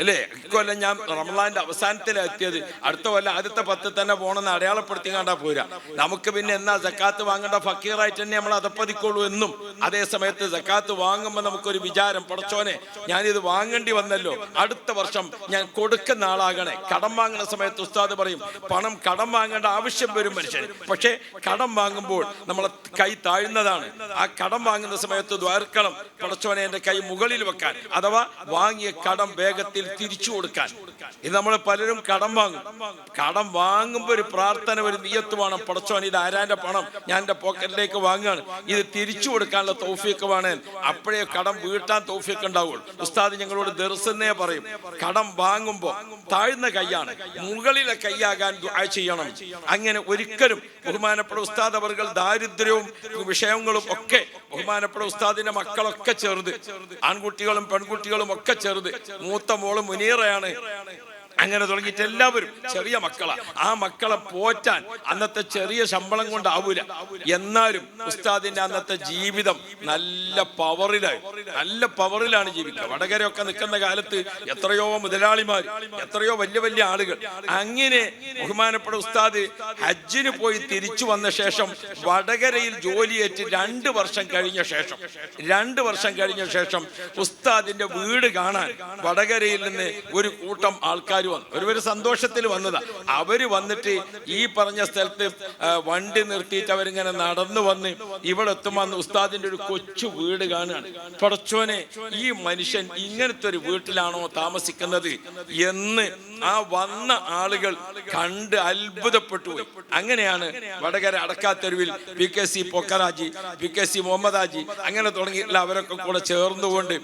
അല്ലേ? ഇക്കൊല്ലം ഞാൻ റമളാന്റെ അവസാനത്തിലെത്തിയത്, അടുത്ത കൊല്ലം ആദ്യത്തെ 10 തന്നെ പോകണമെന്ന് അടയാളപ്പെടുത്തി കണ്ടാ പോരാ. നമുക്ക് പിന്നെ എന്നാ സക്കാത്ത് വാങ്ങേണ്ട ഫക്കീറായിട്ട് തന്നെ നമ്മൾ അതപ്പതിക്കുള്ളൂ എന്നും. അതേ സമയത്ത് സക്കാത്ത് വാങ്ങുമ്പോൾ നമുക്കൊരു വിചാരം, പടച്ചോനെ ഞാനിത് വാങ്ങേണ്ടി വന്നല്ലോ, അടുത്ത വർഷം ഞാൻ കൊടുക്കുന്ന ആളാകണേ. കടം വാങ്ങുന്ന സമയത്ത് ഉസ്താദ് പറയും, പണം കടം വാങ്ങേണ്ട ആവശ്യം വരും മനുഷ്യന്. പക്ഷേ കടം വാങ്ങുമ്പോൾ നമ്മളെ കൈ താഴ്ന്നതാണ്. ആ കടം വാങ്ങുന്ന സമയത്ത് ദ്വാർക്കണം, പടച്ചോനെ എൻ്റെ കൈ മുകളിൽ വെക്കാൻ, അഥവാ വാങ്ങിയ കടം വേഗത്തിൽ തിരിച്ചു കൊടുക്കാൻ. ഇത് നമ്മൾ പലരും കടം വാങ്ങും. കടം വാങ്ങുമ്പോൾ ഒരു പ്രാർത്ഥന, ഒരു നിയ്യത്ത് വേണം. പടച്ചോൻ ഇത് ആരാന്റെ പണം, ഞാൻ എൻ്റെ പോക്കറ്റിലേക്ക് വാങ്ങുകയാണ്, ഇത് തിരിച്ചു കൊടുക്കാനുള്ള തൗഫീഖ് വേണേൻ. അപ്പോഴേ കടം വീട്ടാൻ തൗഫീഖ് ഉണ്ടാവുള്ളൂ. ഉസ്താദ് ഞങ്ങളോട് ദർസന്നേ പറയും, കടം വാങ്ങുമ്പോൾ താഴ്ന്ന കൈയാണ്, മുകളിലെ കൈയാകാൻ ദുആ ചെയ്യണം. അങ്ങനെ ഒരിക്കലും ബഹുമാനപ്പെട്ട ഉസ്താദ് അവർകൾ ദാരിദ്ര്യവും വിഷയങ്ങളും ഒക്കെ, ബഹുമാനപ്പെട്ട ഉസ്താദിന്റെ മക്കളൊക്കെ ചെറുത്, ആൺകുട്ടികളും പെൺകുട്ടികളും ഒക്കെ ചെറുത്. മൂത്ത മോള് മുനീറയാണ്. അങ്ങനെ തുടങ്ങിയിട്ട് എല്ലാവരും ചെറിയ മക്കളാണ്. ആ മക്കളെ പോറ്റാൻ അന്നത്തെ ചെറിയ ശമ്പളം കൊണ്ടാവൂല. എന്നാലും ഉസ്താദിന്റെ അന്നത്തെ ജീവിതം നല്ല പവറിലാണ് ജീവിക്കുക. വടകരയൊക്കെ നിൽക്കുന്ന കാലത്ത് എത്രയോ മുതലാളിമാർ, എത്രയോ വലിയ വലിയ ആളുകൾ. അങ്ങനെ ബഹുമാനപ്പെട്ട ഉസ്താദ് ഹജ്ജിന് പോയി തിരിച്ചു വന്ന ശേഷം വടകരയിൽ ജോലിയേറ്റ് 2 വർഷം കഴിഞ്ഞ ശേഷം ഉസ്താദിന്റെ വീട് കാണാൻ വടകരയിൽ നിന്ന് ഒരു കൂട്ടം ആൾക്കാർ ഒരു സന്തോഷത്തിൽ വന്നതാ. അവര് വന്നിട്ട് ഈ പറഞ്ഞ സ്ഥലത്ത് വണ്ടി നിർത്തിയിട്ട് അവരിങ്ങനെ നടന്നു വന്ന് ഇവിടെ എത്തുമ്പോൾ ഉസ്താദിന്റെ ഒരു കൊച്ചു വീട് കാണുകയാണ്. പടച്ചോനെ, ഈ മനുഷ്യൻ ഇങ്ങനത്തെ ഒരു വീട്ടിലാണോ താമസിക്കുന്നത് എന്ന് ആ വന്ന ആളുകൾ കണ്ട് അത്ഭുതപ്പെട്ടു പോയി. അങ്ങനെയാണ് വടകര അടക്കാത്തെരുവിൽ PKC പൊക്കറാജി, PKC മുഹമ്മദ് ഹാജി, അങ്ങനെ തുടങ്ങിയിട്ടുള്ള അവരൊക്കെ കൂടെ ചേർന്നുകൊണ്ട്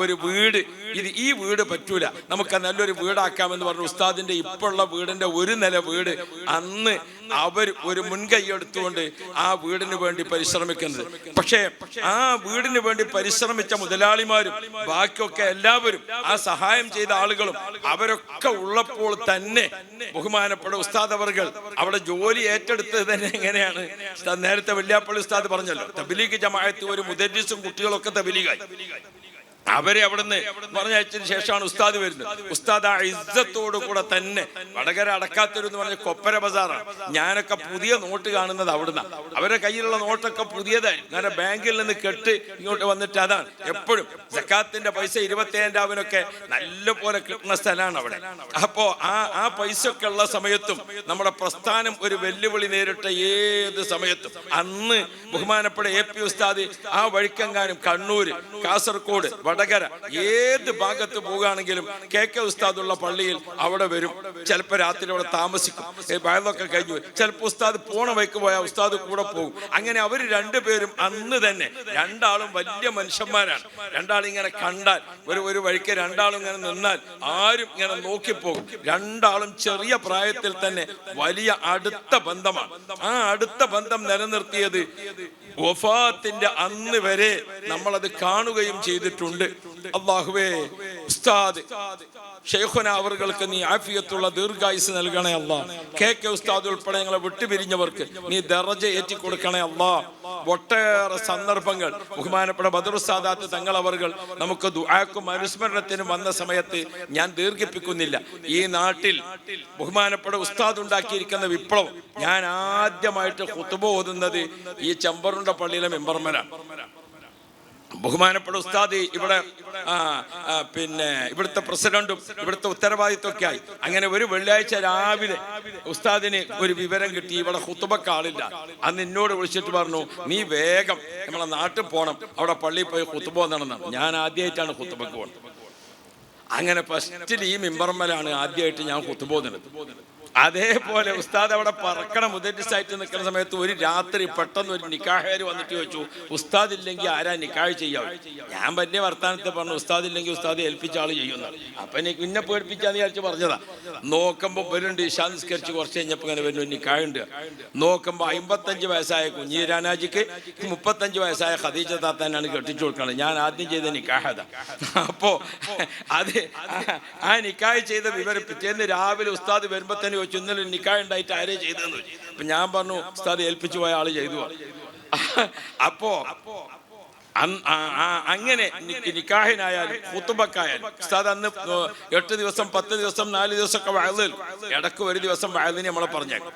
ഒരു വീട്, ഈ വീട് പറ്റൂല, നമുക്ക് നല്ലൊരു വീടാക്കാമെന്ന് പറഞ്ഞു. ഉസ്താദിന്റെ ഇപ്പോഴുള്ള വീടിന്റെ 1 നില വീട് അന്ന് അവർ ഒരു മുൻകൈ എടുത്തുകൊണ്ട് ആ വീടിന് വേണ്ടി പരിശ്രമിക്കുന്നത്. പക്ഷേ ആ വീടിന് വേണ്ടി പരിശ്രമിച്ച മുതലാളിമാരും ബാക്കിയൊക്കെ എല്ലാവരും, ആ സഹായം ചെയ്ത ആളുകളും അവരൊക്കെ ഉള്ളപ്പോൾ തന്നെ ബഹുമാനപ്പെട്ട ഉസ്താദ് അവർകൾ അവിടെ ജോലി ഏറ്റെടുത്തത് തന്നെ എങ്ങനെയാണ്? നേരത്തെ വെള്ളിയാപ്പള്ളി ഉസ്താദ് പറഞ്ഞല്ലോ, തബ്ലീഗ് ജമാഅത്ത് ഒരു മുദരിസും കുട്ടികളൊക്കെ തബ്ലീഗായി. അവരെ അവിടുന്ന് പറഞ്ഞയച്ചതിന് ശേഷമാണ് ഉസ്താദ് വരുന്നത്. ഉസ്താദ് ആ ഇസ്സത്തോടു കൂടെ തന്നെ വടകര അടക്കാത്തൊരു എന്ന് പറഞ്ഞ കൊപ്പര ബസാറാണ്. ഞാനൊക്കെ പുതിയ നോട്ട് കാണുന്നത് അവിടുന്ന്. അവരുടെ കയ്യിലുള്ള നോട്ടൊക്കെ പുതിയതായി, കാരണം ബാങ്കിൽ നിന്ന് കെട്ട് ഇങ്ങോട്ട് വന്നിട്ട് അതാണ് എപ്പോഴും സക്കാത്തിന്റെ പൈസ 25,000 നല്ല പോലെ കിട്ടുന്ന സ്ഥലമാണ് അവിടെ. അപ്പോ ആ പൈസ ഒക്കെ ഉള്ള സമയത്തും നമ്മുടെ പ്രസ്ഥാനം ഒരു വെല്ലുവിളി നേരിട്ട ഏത് സമയത്തും അന്ന് ബഹുമാനപ്പെട്ട AP ഉസ്താദ് ആ വഴിക്കെങ്ങാനും കണ്ണൂര്, കാസർഗോഡ്, വടകര ഏത് ഭാഗത്ത് പോകുകയാണെങ്കിലും KK ഉസ്താദുള്ള പള്ളിയിൽ അവിടെ വരും. ചിലപ്പോൾ രാത്രി അവിടെ താമസിക്കും. വയലൊക്കെ കഴിഞ്ഞു ചിലപ്പോൾ ഉസ്താദ് പോണ വഴിക്ക് പോയാൽ ഉസ്താദ് കൂടെ പോകും. അങ്ങനെ അവർ 2 പേരും അന്ന് തന്നെ, 2 ആളും വലിയ മനുഷ്യന്മാരാണ്. 2 ആളും ഇങ്ങനെ കണ്ടാൽ ഒരു വഴിക്ക് 2 ആളും ഇങ്ങനെ നിന്നാൽ ആരും ഇങ്ങനെ നോക്കിപ്പോകും. 2 ആളും ചെറിയ പ്രായത്തിൽ തന്നെ വലിയ അടുത്ത ബന്ധമാണ്. ആ അടുത്ത ബന്ധം നിലനിർത്തിയത് വഫാത്തിന്റെ അന്ന് വരെ നമ്മളത് കാണുകയും ചെയ്തിട്ടുണ്ട്. അല്ലാഹുവേ, ഉസ്താദ് ഷെയ്ഖുന അവർക്ക് നീ ആഫിയത്തുള്ള ദീർഘായുസ് നൽകണേ അല്ലാ. KK ഉസ്താദ് ഉൾപ്പെടെ ഞങ്ങളെ വിട്ടുപിരിഞ്ഞവർക്ക് നീ ദറജ ഏറ്റി കൊടുക്കണേ അല്ലാ. ഒട്ടേറെ സന്ദർഭങ്ങൾ ബഹുമാനപ്പെട്ട ബദർ സാദാത്ത് തങ്ങൾ അവർകൾ നമുക്ക് ദുആക്കും അനുസ്മരണത്തിനും വന്ന സമയത്ത് ഞാൻ ദീർഘിപ്പിക്കുന്നില്ല. ഈ നാട്ടിൽ ബഹുമാനപ്പെട്ട ഉസ്താദ് ഉണ്ടാക്കിയിരിക്കുന്ന വിപ്ലവം ഞാൻ ആദ്യമായിട്ട് ഖുതുബ ഓതുന്നത് ഈ ചെമ്പറുണ്ട പള്ളിയിലെ മെമ്പർമാരാണ്. ബഹുമാനപ്പെട്ട ഉസ്താദ് ഇവിടെ പിന്നെ ഇവിടുത്തെ പ്രസിഡന്റും ഇവിടുത്തെ ഉത്തരവാദിത്വമൊക്കെ ആയി. അങ്ങനെ ഒരു വെള്ളിയാഴ്ച രാവിലെ ഉസ്താദിന് ഒരു വിവരം കിട്ടി, ഇവിടെ ഖുതുബക്ക് ആളില്ല. അന്ന് എന്നോട് വിളിച്ചിട്ട് പറഞ്ഞു, നീ വേഗം നമ്മളെ നാട്ടിൽ പോകണം, അവിടെ പള്ളിയിൽ പോയി ഖുതുബ നടന്നാണ്. ഞാൻ ആദ്യമായിട്ടാണ് ഖുതുബക്ക് പോകുന്നത്. അങ്ങനെ ഫസ്റ്റിൽ ഈ മിമ്പർമലാണ് ആദ്യമായിട്ട് ഞാൻ ഖുതുബ ഓതുന്നത്. അതേപോലെ ഉസ്താദ് അവിടെ പറക്കണ മുദരിസായിട്ട് നിൽക്കുന്ന സമയത്ത് ഒരു രാത്രി പെട്ടെന്ന് ഒരു നിക്കാഹുകാർ വന്നിട്ട് ചോദിച്ചു, ഉസ്താദ് ഇല്ലെങ്കിൽ ആരാ നിക്കാഹ് ചെയ്യാം? ഞാൻ വലിയ വർത്താനത്തെ പറഞ്ഞു, ഉസ്താദ് ഇല്ലെങ്കിൽ ഉസ്താദ് ഏൽപ്പിച്ച ആള് ചെയ്യുന്നത്. അപ്പൊ എനിക്ക് പിന്നെ പേടിപ്പിക്കാന്ന് വിചാരിച്ച് പറഞ്ഞതാ. നോക്കുമ്പോൾ വരുന്നുണ്ട്, ഇശാ നിസ്കരിച്ച് കുറച്ച് കഴിഞ്ഞപ്പോൾ ഇങ്ങനെ വരുന്നു നിക്കാഹുണ്ട്. നോക്കുമ്പോൾ 55 വയസ്സായ കുഞ്ഞിരാനാജിക്ക് 35 വയസ്സായ ഖദീജ താത്താനാണ് കെട്ടിച്ചു കൊടുക്കുന്നത്. ഞാൻ ആദ്യം ചെയ്ത നിക്കാഹത. അപ്പോ അത് ആ നിക്കാഹ് ചെയ്ത വിവരം പിറ്റേന്ന് രാവിലെ ഉസ്താദ് വരുമ്പോ തന്നെ ഇന്നലെ നിക്കാഹ് ഉണ്ടായിട്ട് ആരേ ചെയ്തെന്ന് ചോദിച്ചു. അപ്പൊ ഞാൻ പറഞ്ഞു, ഉസ്താദ് ഏൽപ്പിച്ചു പോയ ആള് ചെയ്തു. അപ്പോ അങ്ങനെ നിക്കാഹിനായാലും ഖുതുബക്കായാലും ഉസ്താദ് അന്ന് 8 ദിവസം 10 ദിവസം 4 ദിവസമൊക്കെ വഅദ് ഇടക്ക് ഒരു ദിവസം വഅദിന് നമ്മളെ പറഞ്ഞേക്കും.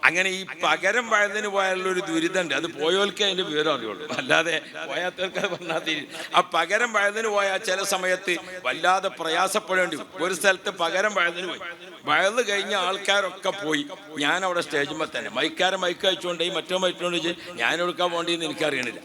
അങ്ങനെ ഈ പകരം വഅദിന് പോയാലുള്ളൊരു ദുരിതമുണ്ട്. അത് പോയോൽക്കേ അതിന്റെ വിവരം അറിയുള്ളൂ, അല്ലാതെ പോയാത്തവർക്ക് അത് പറഞ്ഞാൽ തീരും. ആ പകരം വഅദിന് പോയാൽ ചില സമയത്ത് വല്ലാതെ പ്രയാസപ്പെടേണ്ടി വരും. ഒരു സ്ഥലത്ത് പകരം വഅദിന് പോയി, വഅദ് കഴിഞ്ഞ ആൾക്കാരൊക്കെ പോയി, ഞാൻ അവിടെ സ്റ്റേജുമ്പോൾ തന്നെ മൈക്ക് അയച്ചുകൊണ്ട് മറ്റോ മറ്റോണ്ട് ഞാൻ എടുക്കാൻ പോകേണ്ടിയെന്ന് എനിക്കറിയണില്ല.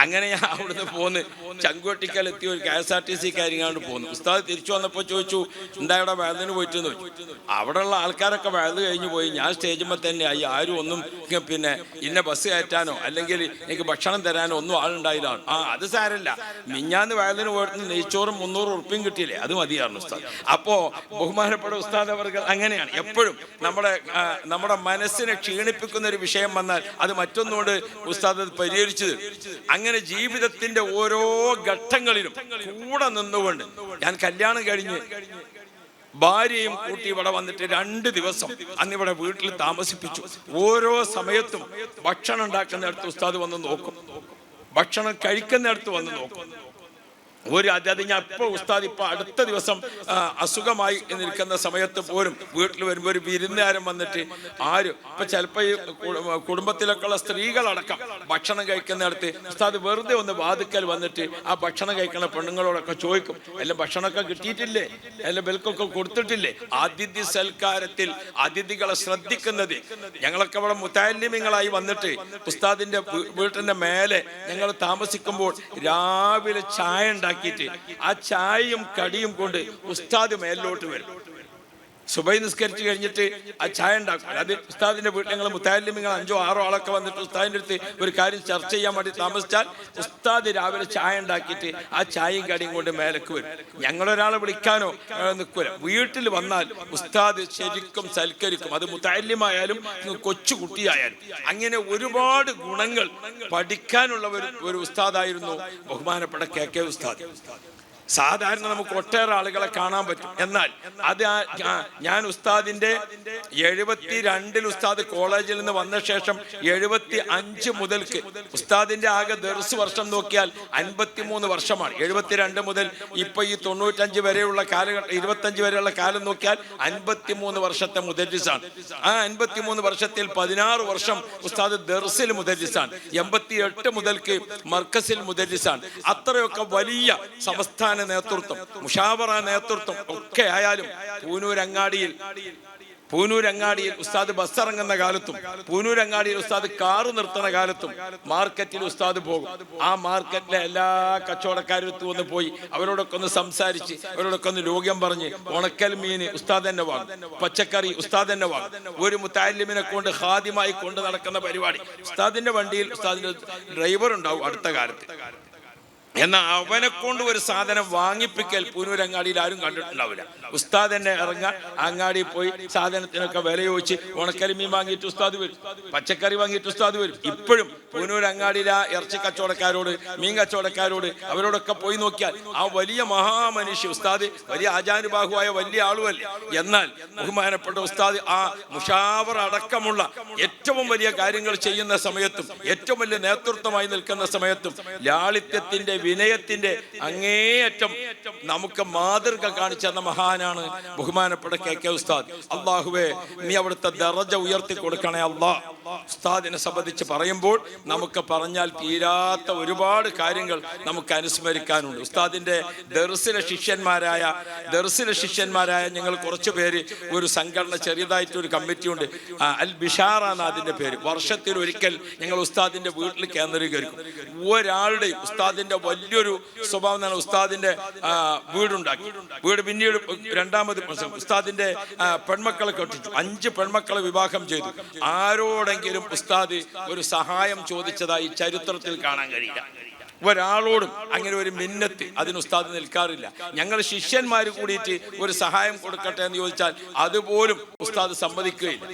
അങ്ങനെ ഞാൻ അവിടുന്ന് പോന്ന് ചങ്കുവെട്ടിക്കലെത്തി ഒരു KSRTC കാര്യങ്ങാണ്ട് പോന്നു. ഉസ്താദ് തിരിച്ചു വന്നപ്പോൾ ചോദിച്ചു, എന്താ ഇവിടെ വഅദിന് പോയിട്ടെന്ന് ചോദിച്ചു. അവിടെയുള്ള ആൾക്കാരൊക്കെ വഅദ് കഴിഞ്ഞു പോയി, ഞാൻ സ്റ്റേജുമ്പോൾ തന്നെ ആയി. ആരും ഒന്നും പിന്നെ ഇന്ന ബസ് കയറ്റാനോ അല്ലെങ്കിൽ എനിക്ക് ഭക്ഷണം തരാനോ ഒന്നും ആളുണ്ടായില്ല. അത് സാരമില്ല, മിഞ്ഞാന്ന് വഅദിന് പോയിട്ട് നെയ്ച്ചോറും 300 ഉറുപ്പിയും കിട്ടിയില്ലേ, അത് മതിയായിരുന്നു ഉസ്താദ്. അപ്പോ ബഹുമാനപ്പെട്ട ഉസ്താദ് അവർ അങ്ങനെയാണ്. എപ്പോഴും നമ്മുടെ മനസ്സിനെ ക്ഷീണിപ്പിക്കുന്ന ഒരു വിഷയം വന്നാൽ അത് മറ്റൊന്നുകൊണ്ട് ഉസ്താദ് പരിഹരിച്ചത്. അങ്ങനെ ജീവിതത്തിന്റെ ഓരോ ഘട്ടങ്ങളിലും കൂടെ നിന്നുകൊണ്ട് ഞാൻ കല്യാണം കഴിഞ്ഞ് ഭാര്യയും കൂട്ടി ഇവിടെ വന്നിട്ട് 2 ദിവസം അന്നിവിടെ വീട്ടിൽ താമസിപ്പിച്ചു. ഓരോ സമയത്തും ഭക്ഷണം ഉണ്ടാക്കുന്നിടത്ത് ഉസ്താദ് വന്ന് നോക്കും, ഭക്ഷണം കഴിക്കുന്നിടത്ത് വന്ന് നോക്കും. അത് ഞാൻ ഇപ്പോൾ ഉസ്താദ് ഇപ്പൊ അടുത്ത ദിവസം അസുഖമായി നിൽക്കുന്ന സമയത്ത് പോലും വീട്ടിൽ വരുമ്പോൾ ഒരു വിരുന്നുകാരൻ വന്നിട്ട് ഇപ്പൊ ചിലപ്പോൾ ഈ കുടുംബത്തിലൊക്കെ ഉള്ള സ്ത്രീകളടക്കം ഭക്ഷണം കഴിക്കുന്നിടത്ത് ഉസ്താദ് വെറുതെ ഒന്ന് വാതിക്കൽ വന്നിട്ട് ആ ഭക്ഷണം കഴിക്കുന്ന പെണ്ണുങ്ങളോടൊക്കെ ചോദിക്കും, എല്ലാം ഭക്ഷണമൊക്കെ കിട്ടിയിട്ടില്ലേ, എല്ലാം ബെൽക്കൊക്കെ കൊടുത്തിട്ടില്ലേ. അതിഥി സൽക്കാരത്തിൽ അതിഥികളെ ശ്രദ്ധിക്കുന്നത്. ഞങ്ങളൊക്കെ ഇവിടെ മുതഅല്ലിമീങ്ങളായി വന്നിട്ട് ഉസ്താദിന്റെ വീട്ടിന്റെ മേലെ ഞങ്ങൾ താമസിക്കുമ്പോൾ രാവിലെ ചായ ഉണ്ടാക്കിയിട്ട് ആ ചായയും കടിയും കൊണ്ട് ഉസ്താദ് മേലോട്ട് വരും. സുബൈ നിസ്കരിച്ച് കഴിഞ്ഞിട്ട് ആ ചായ ഉണ്ടാക്കും. അത് ഉസ്താദിന്റെ വീട്ടിൽ ഞങ്ങൾ മുതഅല്ലിമീങ്ങൾ 5-6 ആളൊക്കെ വന്നിട്ട് ഉസ്താദിന്റെ അടുത്ത് ഒരു കാര്യം ചർച്ച ചെയ്യാൻ വേണ്ടി താമസിച്ചാൽ ഉസ്താദ് രാവിലെ ചായ ഉണ്ടാക്കിയിട്ട് ആ ചായയും കടിയും കൊണ്ട് മേലേക്ക് വരും. ഞങ്ങളൊരാളെ വിളിക്കാനോ നിൽക്കൂല. വീട്ടിൽ വന്നാൽ ഉസ്താദ് ശരിക്കും സൽക്കരിക്കും. അത് മുതഅല്ലിമായാലും കൊച്ചു കുട്ടിയായാലും. അങ്ങനെ ഒരുപാട് ഗുണങ്ങൾ പഠിക്കാനുള്ള ഒരു ഉസ്താദായിരുന്നു ബഹുമാനപ്പെട്ട KK ഉസ്താദ്. സാധാരണ നമുക്ക് ഒട്ടേറെ ആളുകളെ കാണാൻ പറ്റും. എന്നാൽ അത് ഞാൻ ഉസ്താദിന്റെ 72 ഉസ്താദ് കോളേജിൽ നിന്ന് വന്ന ശേഷം 75 മുതൽക്ക് ഉസ്താദിന്റെ ആകെ ദർസ് വർഷം നോക്കിയാൽ 53 വർഷമാണ്. 72 മുതൽ ഇപ്പൊ ഈ 95 വരെയുള്ള കാലഘട്ടം, 25 വരെയുള്ള കാലം നോക്കിയാൽ 53 വർഷത്തെ മുദരിസാണ്. ആ 53 വർഷത്തിൽ 16 വർഷം ഉസ്താദ് ദർസിൽ മുദരിസാണ്. 88 മുതൽക്ക് മർക്കസിൽ മുദരിസാണ്. അത്രയൊക്കെ വലിയ സംസ്ഥാന നേതൃത്വം, മുഷാവറ നേതൃത്വം ഒക്കെ ആയാലും പൂനൂരങ്ങാടിയിൽ ഉസ്താദ് ബസ് ഇറങ്ങുന്ന കാലത്തും പൂനൂരങ്ങാടിയിൽ ഉസ്താദ് കാറ് നിർത്തുന്ന കാലത്തും മാർക്കറ്റിൽ ഉസ്താദ് പോകും. ആ മാർക്കറ്റിലെ എല്ലാ കച്ചവടക്കാരും ഒന്ന് പോയി അവരോടൊക്കെ ഒന്ന് സംസാരിച്ച് അവരോടൊക്കെ ഒന്ന് രോഗ്യം പറഞ്ഞ് ഉണക്കൽ മീൻ ഉസ്താദ് തന്നെ വാങ്ങും, പച്ചക്കറി ഉസ്താദ് തന്നെ വാങ്ങും. ഒരു മുതഅല്ലിമിനെ കൊണ്ട് ഖാദിമായി കൊണ്ട് നടക്കുന്ന പരിപാടി. ഉസ്താദിന്റെ വണ്ടിയിൽ ഉസ്താദിന്റെ ഡ്രൈവർ ഉണ്ടാവും അടുത്ത കാലത്ത്. എന്നാൽ അവനെ കൊണ്ട് ഒരു സാധനം വാങ്ങിപ്പിക്കൽ പൂനൂരങ്ങാടിയിൽ ആരും കണ്ടിട്ടുണ്ടാവില്ല. ഉസ്താദ് തന്നെ ഇറങ്ങാൻ അങ്ങാടിയിൽ പോയി സാധനത്തിനൊക്കെ വില ചോദിച്ച് ഉണക്കലിമീൻ വാങ്ങിയിട്ട് ഉസ്താദ് വരും, പച്ചക്കറി വാങ്ങിയിട്ട് ഉസ്താദ് വരും. ഇപ്പോഴും പൂനൂരങ്ങാടിയിലെ ആ ഇറച്ചി കച്ചവടക്കാരോട്, മീൻ കച്ചവടക്കാരോട് അവരോടൊക്കെ പോയി നോക്കിയാൽ ആ വലിയ മഹാമനുഷ്യ ഉസ്താദ് വലിയ ആചാര്യബാഹുവായ വലിയ ആളുമല്ലേ. എന്നാൽ ബഹുമാനപ്പെട്ട ഉസ്താദ് ആ മുഷാവറ അടക്കമുള്ള ഏറ്റവും വലിയ കാര്യങ്ങൾ ചെയ്യുന്ന സമയത്തും ഏറ്റവും വലിയ നേതൃത്വമായി നിൽക്കുന്ന സമയത്തും ലാളിത്യത്തിന്റെ വിനയത്തിന്റെ അങ്ങേയറ്റം നമുക്ക് മാതൃക കാണിച്ചെന്ന മഹാനാണ് ബഹുമാനപ്പെട്ട KK ഉസ്താദ്. അല്ലാഹുവേ, നീ അവിടുത്തെ ദറജ ഉയർത്തി കൊടുക്കണേ അല്ലാഹ്. ഉസ്താദിനെ സംബന്ധിച്ച് പറയുമ്പോൾ നമുക്ക് പറഞ്ഞാൽ തീരാത്ത ഒരുപാട് കാര്യങ്ങൾ നമുക്ക് അനുസ്മരിക്കാനുണ്ട്. ഉസ്താദിന്റെ ദർസിലെ ശിഷ്യന്മാരായ ഞങ്ങൾ കുറച്ചു പേര് ഒരു സംഘടന, ചെറിയതായിട്ട് ഒരു കമ്മിറ്റി ഉണ്ട്, അൽ ബിഷാറ എന്ന അതിന്റെ പേര്. വർഷത്തിൽ ഒരിക്കൽ ഞങ്ങൾ ഉസ്താദിന്റെ വീട്ടിൽ കേന്ദ്രീകരിക്കും. ഒരാളുടെയും ഉസ്താദിന്റെ വലിയൊരു സ്വഭാവം എന്നാണ് ഉസ്താദിന്റെ വീടുണ്ടാക്കി. വീട് പിന്നീട് രണ്ടാമത് ഉസ്താദിന്റെ പെൺമക്കളെ കെട്ടിച്ചു. 5 പെൺമക്കളെ വിവാഹം ചെയ്തു. ആരോടെങ്കിലും ഉസ്താദ് ഒരു സഹായം ചോദിച്ചതായി ചരിത്രത്തിൽ കാണാൻ കഴിയില്ല. ഒരാളോടും അങ്ങനെ ഒരു മിന്നത്ത് അതിന് ഉസ്താദ് നിൽക്കാറില്ല. ഞങ്ങൾ ശിഷ്യന്മാർ കൂടിയിട്ട് ഒരു സഹായം കൊടുക്കട്ടെ എന്ന് ചോദിച്ചാൽ അതുപോലും ഉസ്താദ് സമ്മതിക്കുകയില്ല.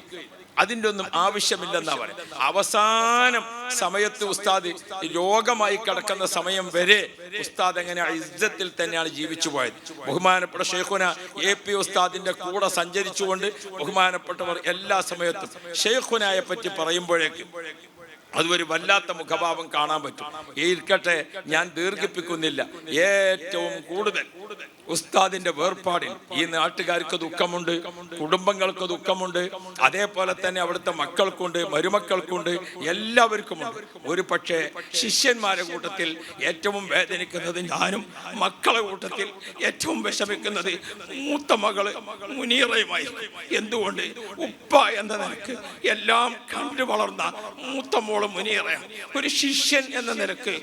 അതിൻ്റെ ഒന്നും ആവശ്യമില്ലെന്നാ പറയുക. അവസാനം സമയത്ത് ഉസ്താദ് രോഗമായി കിടക്കുന്ന സമയം വരെ ഉസ്താദ് അങ്ങനെ ഇസ്സത്തിൽ തന്നെയാണ് ജീവിച്ചു പോയത്. ബഹുമാനപ്പെട്ട ഷെയ്ഖുന AP ഉസ്താദിന്റെ കൂടെ സഞ്ചരിച്ചുകൊണ്ട് ബഹുമാനപ്പെട്ടവർ എല്ലാ സമയത്തും ഷെയ്ഖുനായെ പറ്റി പറയുമ്പോഴേക്കും അതൊരു വല്ലാത്ത മുഖഭാവം കാണാൻ പറ്റും. ഇരിക്കട്ടെ, ഞാൻ ദീർഘിപ്പിക്കുന്നില്ല. ഏറ്റവും കൂടുതൽ ഉസ്താദിന്റെ വേർപാടിൽ ഈ നാട്ടുകാർക്ക് ദുഃഖമുണ്ട്, കുടുംബങ്ങൾക്ക് ദുഃഖമുണ്ട്, അതേപോലെ തന്നെ അവിടുത്തെ മക്കൾക്കുണ്ട്, മരുമക്കൾക്കുണ്ട്, എല്ലാവർക്കുമുണ്ട്. ഒരു പക്ഷേ ശിഷ്യന്മാരെ കൂട്ടത്തിൽ ഏറ്റവും വേദനിക്കുന്നത് ഞാനും, മക്കളെ കൂട്ടത്തിൽ ഏറ്റവും വിഷമിക്കുന്നത് മൂത്ത മകള് മുനീറയുമായി. എന്തുകൊണ്ട്? ഉപ്പ എന്ന നിലക്ക് എല്ലാം കണ്ടു വളർന്ന മൂത്ത മോള് മുനീറയാണ്. ഒരു ശിഷ്യൻ എന്ന നിലക്ക്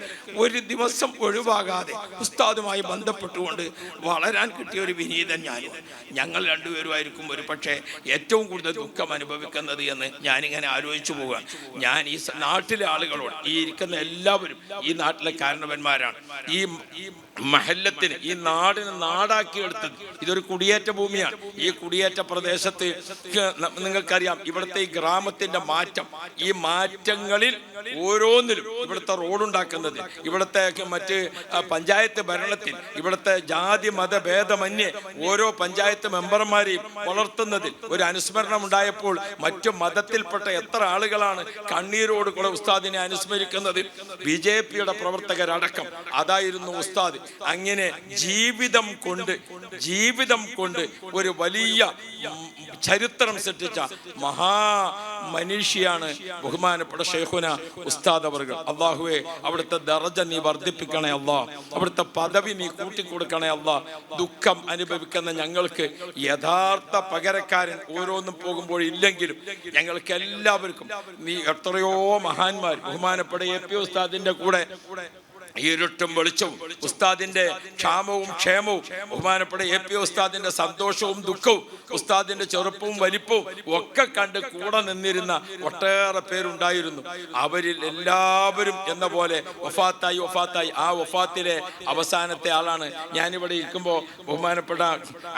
ഒരു ദിവസം ഒഴിവാകാതെ ഉസ്താദുമായി ബന്ധപ്പെട്ടുകൊണ്ട് വളരാൻ കിട്ടിയ ഒരു വിനീതൻ ഞാനും. ഞങ്ങൾ രണ്ടുപേരുമായിരിക്കും ഒരു പക്ഷേ ഏറ്റവും കൂടുതൽ ദുഃഖം അനുഭവിക്കുന്നത് എന്ന് ഞാനിങ്ങനെ ആലോചിച്ചു പോവുകയാണ്. ഞാൻ ഈ നാട്ടിലെ ആളുകളോട്, ഈ ഇരിക്കുന്ന എല്ലാവരും ഈ നാട്ടിലെ കാരണവന്മാരാണ്. ഈ മഹല്ലത്തിന്, ഈ നാടിന് നാടാക്കിയെടുത്തത് ഇതൊരു കുടിയേറ്റ ഭൂമിയാണ്. ഈ കുടിയേറ്റ പ്രദേശത്ത് നിങ്ങൾക്കറിയാം ഇവിടുത്തെ ഈ ഗ്രാമത്തിന്റെ മാറ്റം, ഈ മാറ്റങ്ങളിൽ ഓരോന്നിലും ഇവിടുത്തെ റോഡുണ്ടാക്കുന്നത്, ഇവിടുത്തെ മറ്റ് പഞ്ചായത്ത് ഭരണത്തിൽ ഇവിടുത്തെ ജാതി മത ഭേദമന്യേ ഓരോ പഞ്ചായത്ത് മെമ്പർമാരെയും വളർത്തുന്നതിൽ ഒരു അനുസ്മരണം ഉണ്ടായപ്പോൾ മറ്റു മതത്തിൽപ്പെട്ട എത്ര ആളുകളാണ് കണ്ണീരോട് കൂടെ ഉസ്താദിനെ അനുസ്മരിക്കുന്നത്. BJPയുടെ പ്രവർത്തകരടക്കം അതായിരുന്നു ഉസ്താദ്. അങ്ങനെ ജീവിതം കൊണ്ട് ഒരു വലിയ ചരിത്രം സൃഷ്ടിച്ച മഹാമനീഷിയാണ് ബഹുമാനപ്പെട്ട ശൈഖുന ഉസ്താദ് അവർകൾ. അല്ലാഹുവേ, അവിടുത്തെ ദറജ നീ വർദ്ധിപ്പിക്കണേ അല്ലാ, അവിടുത്തെ പദവി നീ കൂട്ടിക്കൊടുക്കണേ അല്ലാ. ദുഃഖം അനുഭവിക്കുന്ന ഞങ്ങൾക്ക് യഥാർത്ഥ പകരക്കാരൻ ഓരോന്നും പോകുമ്പോൾ ഇല്ലെങ്കിലും ഞങ്ങൾക്ക് എല്ലാവർക്കും നീ എത്രയോ മഹാന്മാർ ബഹുമാനപ്പെട്ട AP ഉസ്താദിന്റെ കൂടെ ഇരുട്ടും വെളിച്ചവും, ഉസ്താദിന്റെ ക്ഷാമവും ക്ഷേമവും, ബഹുമാനപ്പെട്ട AP ഉസ്താദിന്റെ സന്തോഷവും ദുഃഖവും, ഉസ്താദിന്റെ ചെറുപ്പവും വലിപ്പവും ഒക്കെ കണ്ട് കൂടെ നിന്നിരുന്ന ഒട്ടേറെ പേരുണ്ടായിരുന്നു. അവരിൽ എല്ലാവരും എന്ന പോലെ വഫാത്തായി. ആ വഫാത്തിലെ അവസാനത്തെ ആളാണ്. ഞാനിവിടെ ഇരിക്കുമ്പോൾ ബഹുമാനപ്പെട്ട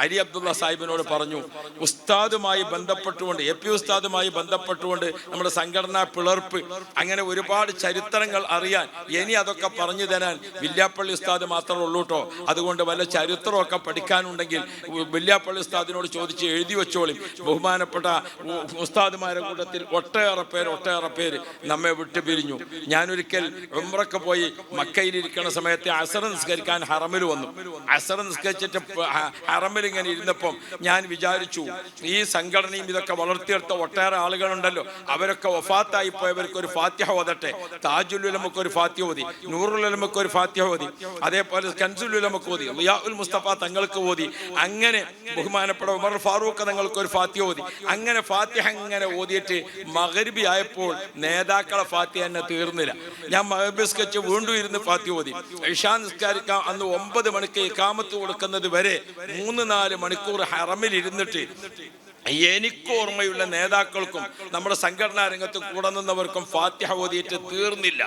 അലി അബ്ദുള്ള സാഹിബിനോട് പറഞ്ഞു, ഉസ്താദുമായി ബന്ധപ്പെട്ടുകൊണ്ട്, AP ഉസ്താദുമായി ബന്ധപ്പെട്ടുകൊണ്ട് നമ്മുടെ സംഘടനാ പിളർപ്പ്, അങ്ങനെ ഒരുപാട് ചരിത്രങ്ങൾ അറിയാൻ ഇനി അതൊക്കെ പറഞ്ഞു തരാൻ വില്യാപ്പള്ളി ഉസ്താദ് മാത്രമേ ഉള്ളൂ കേട്ടോ. അതുകൊണ്ട് വല്ല ചരിത്രമൊക്കെ പഠിക്കാനുണ്ടെങ്കിൽ വില്യാപ്പള്ളി ഉസ്താദിനോട് ചോദിച്ച് എഴുതി വെച്ചോളി. ബഹുമാനപ്പെട്ട ഉസ്താദുമാരുടെ കൂട്ടത്തിൽ ഒട്ടേറെ പേര് നമ്മെ വിട്ടു പിരിഞ്ഞു. ഞാനൊരിക്കൽ ഉംറക്ക് പോയി മക്കയിലിരിക്കുന്ന സമയത്ത് അസർ നിസ്കരിക്കാൻ ഹറമിൽ വന്നു. അസർ നിസ്കരിച്ചിട്ട് ഹറമിൽ ഇങ്ങനെ ഇരുന്നപ്പം ഞാൻ വിചാരിച്ചു, ഈ സംഘടനയും ഇതൊക്കെ വളർത്തിയെടുത്ത ഒട്ടേറെ ആളുകളുണ്ടല്ലോ, അവരൊക്കെ വഫാത്തായി പോയവർക്ക് ഒരു ഫാത്തിഹ ഓതട്ടെ. താജുൽ ഉലമക്ക് ഒരു ഫാത്തിഹ ഓതി, നൂറുൽ ഉലമക്ക് ഒരു ഫാത്തിഹ ഓതി, അതേപോലെ കൻസുൽ ഉലമക്ക് ഓതി, ളിയാഉൽ മുസ്തഫ തങ്ങൾക്ക് ഓതി, അങ്ങനെ ബഹുമാനപ്പെട്ട ഉമർ ഫാറൂഖ് തങ്ങൾക്ക് ഒരു ഫാത്തിഹ ഓതി. അങ്ങനെ ഫാത്തിഹ അങ്ങനെ ഓതിയിട്ട് മഗ്രിബി ആയപ്പോൾ നേതാക്കളെ ഫാത്തിഹ തന്നെ തീർന്നില്ല. ഞാൻ മഗ്രിബ് നിസ്കരിച്ച് വീണ്ടും ഇരുന്ന് ഫാത്തിഹ ഓതി. ഇശാ നിസ്കരിക്കാൻ അന്ന് 9 മണിക്ക് ഇഖാമത്ത് കൊടുക്കുന്നത് വരെ 3-4 മണിക്കൂർ ഹറമിൽ ഇരുന്നിട്ട് എനിക്ക് ഓർമ്മയുള്ള നേതാക്കൾക്കും നമ്മുടെ സംഘടനാ രംഗത്ത് കൂടെ നിന്നവർക്കും ഫാത്തിഹ ഓതിയിട്ട് തീർന്നില്ല.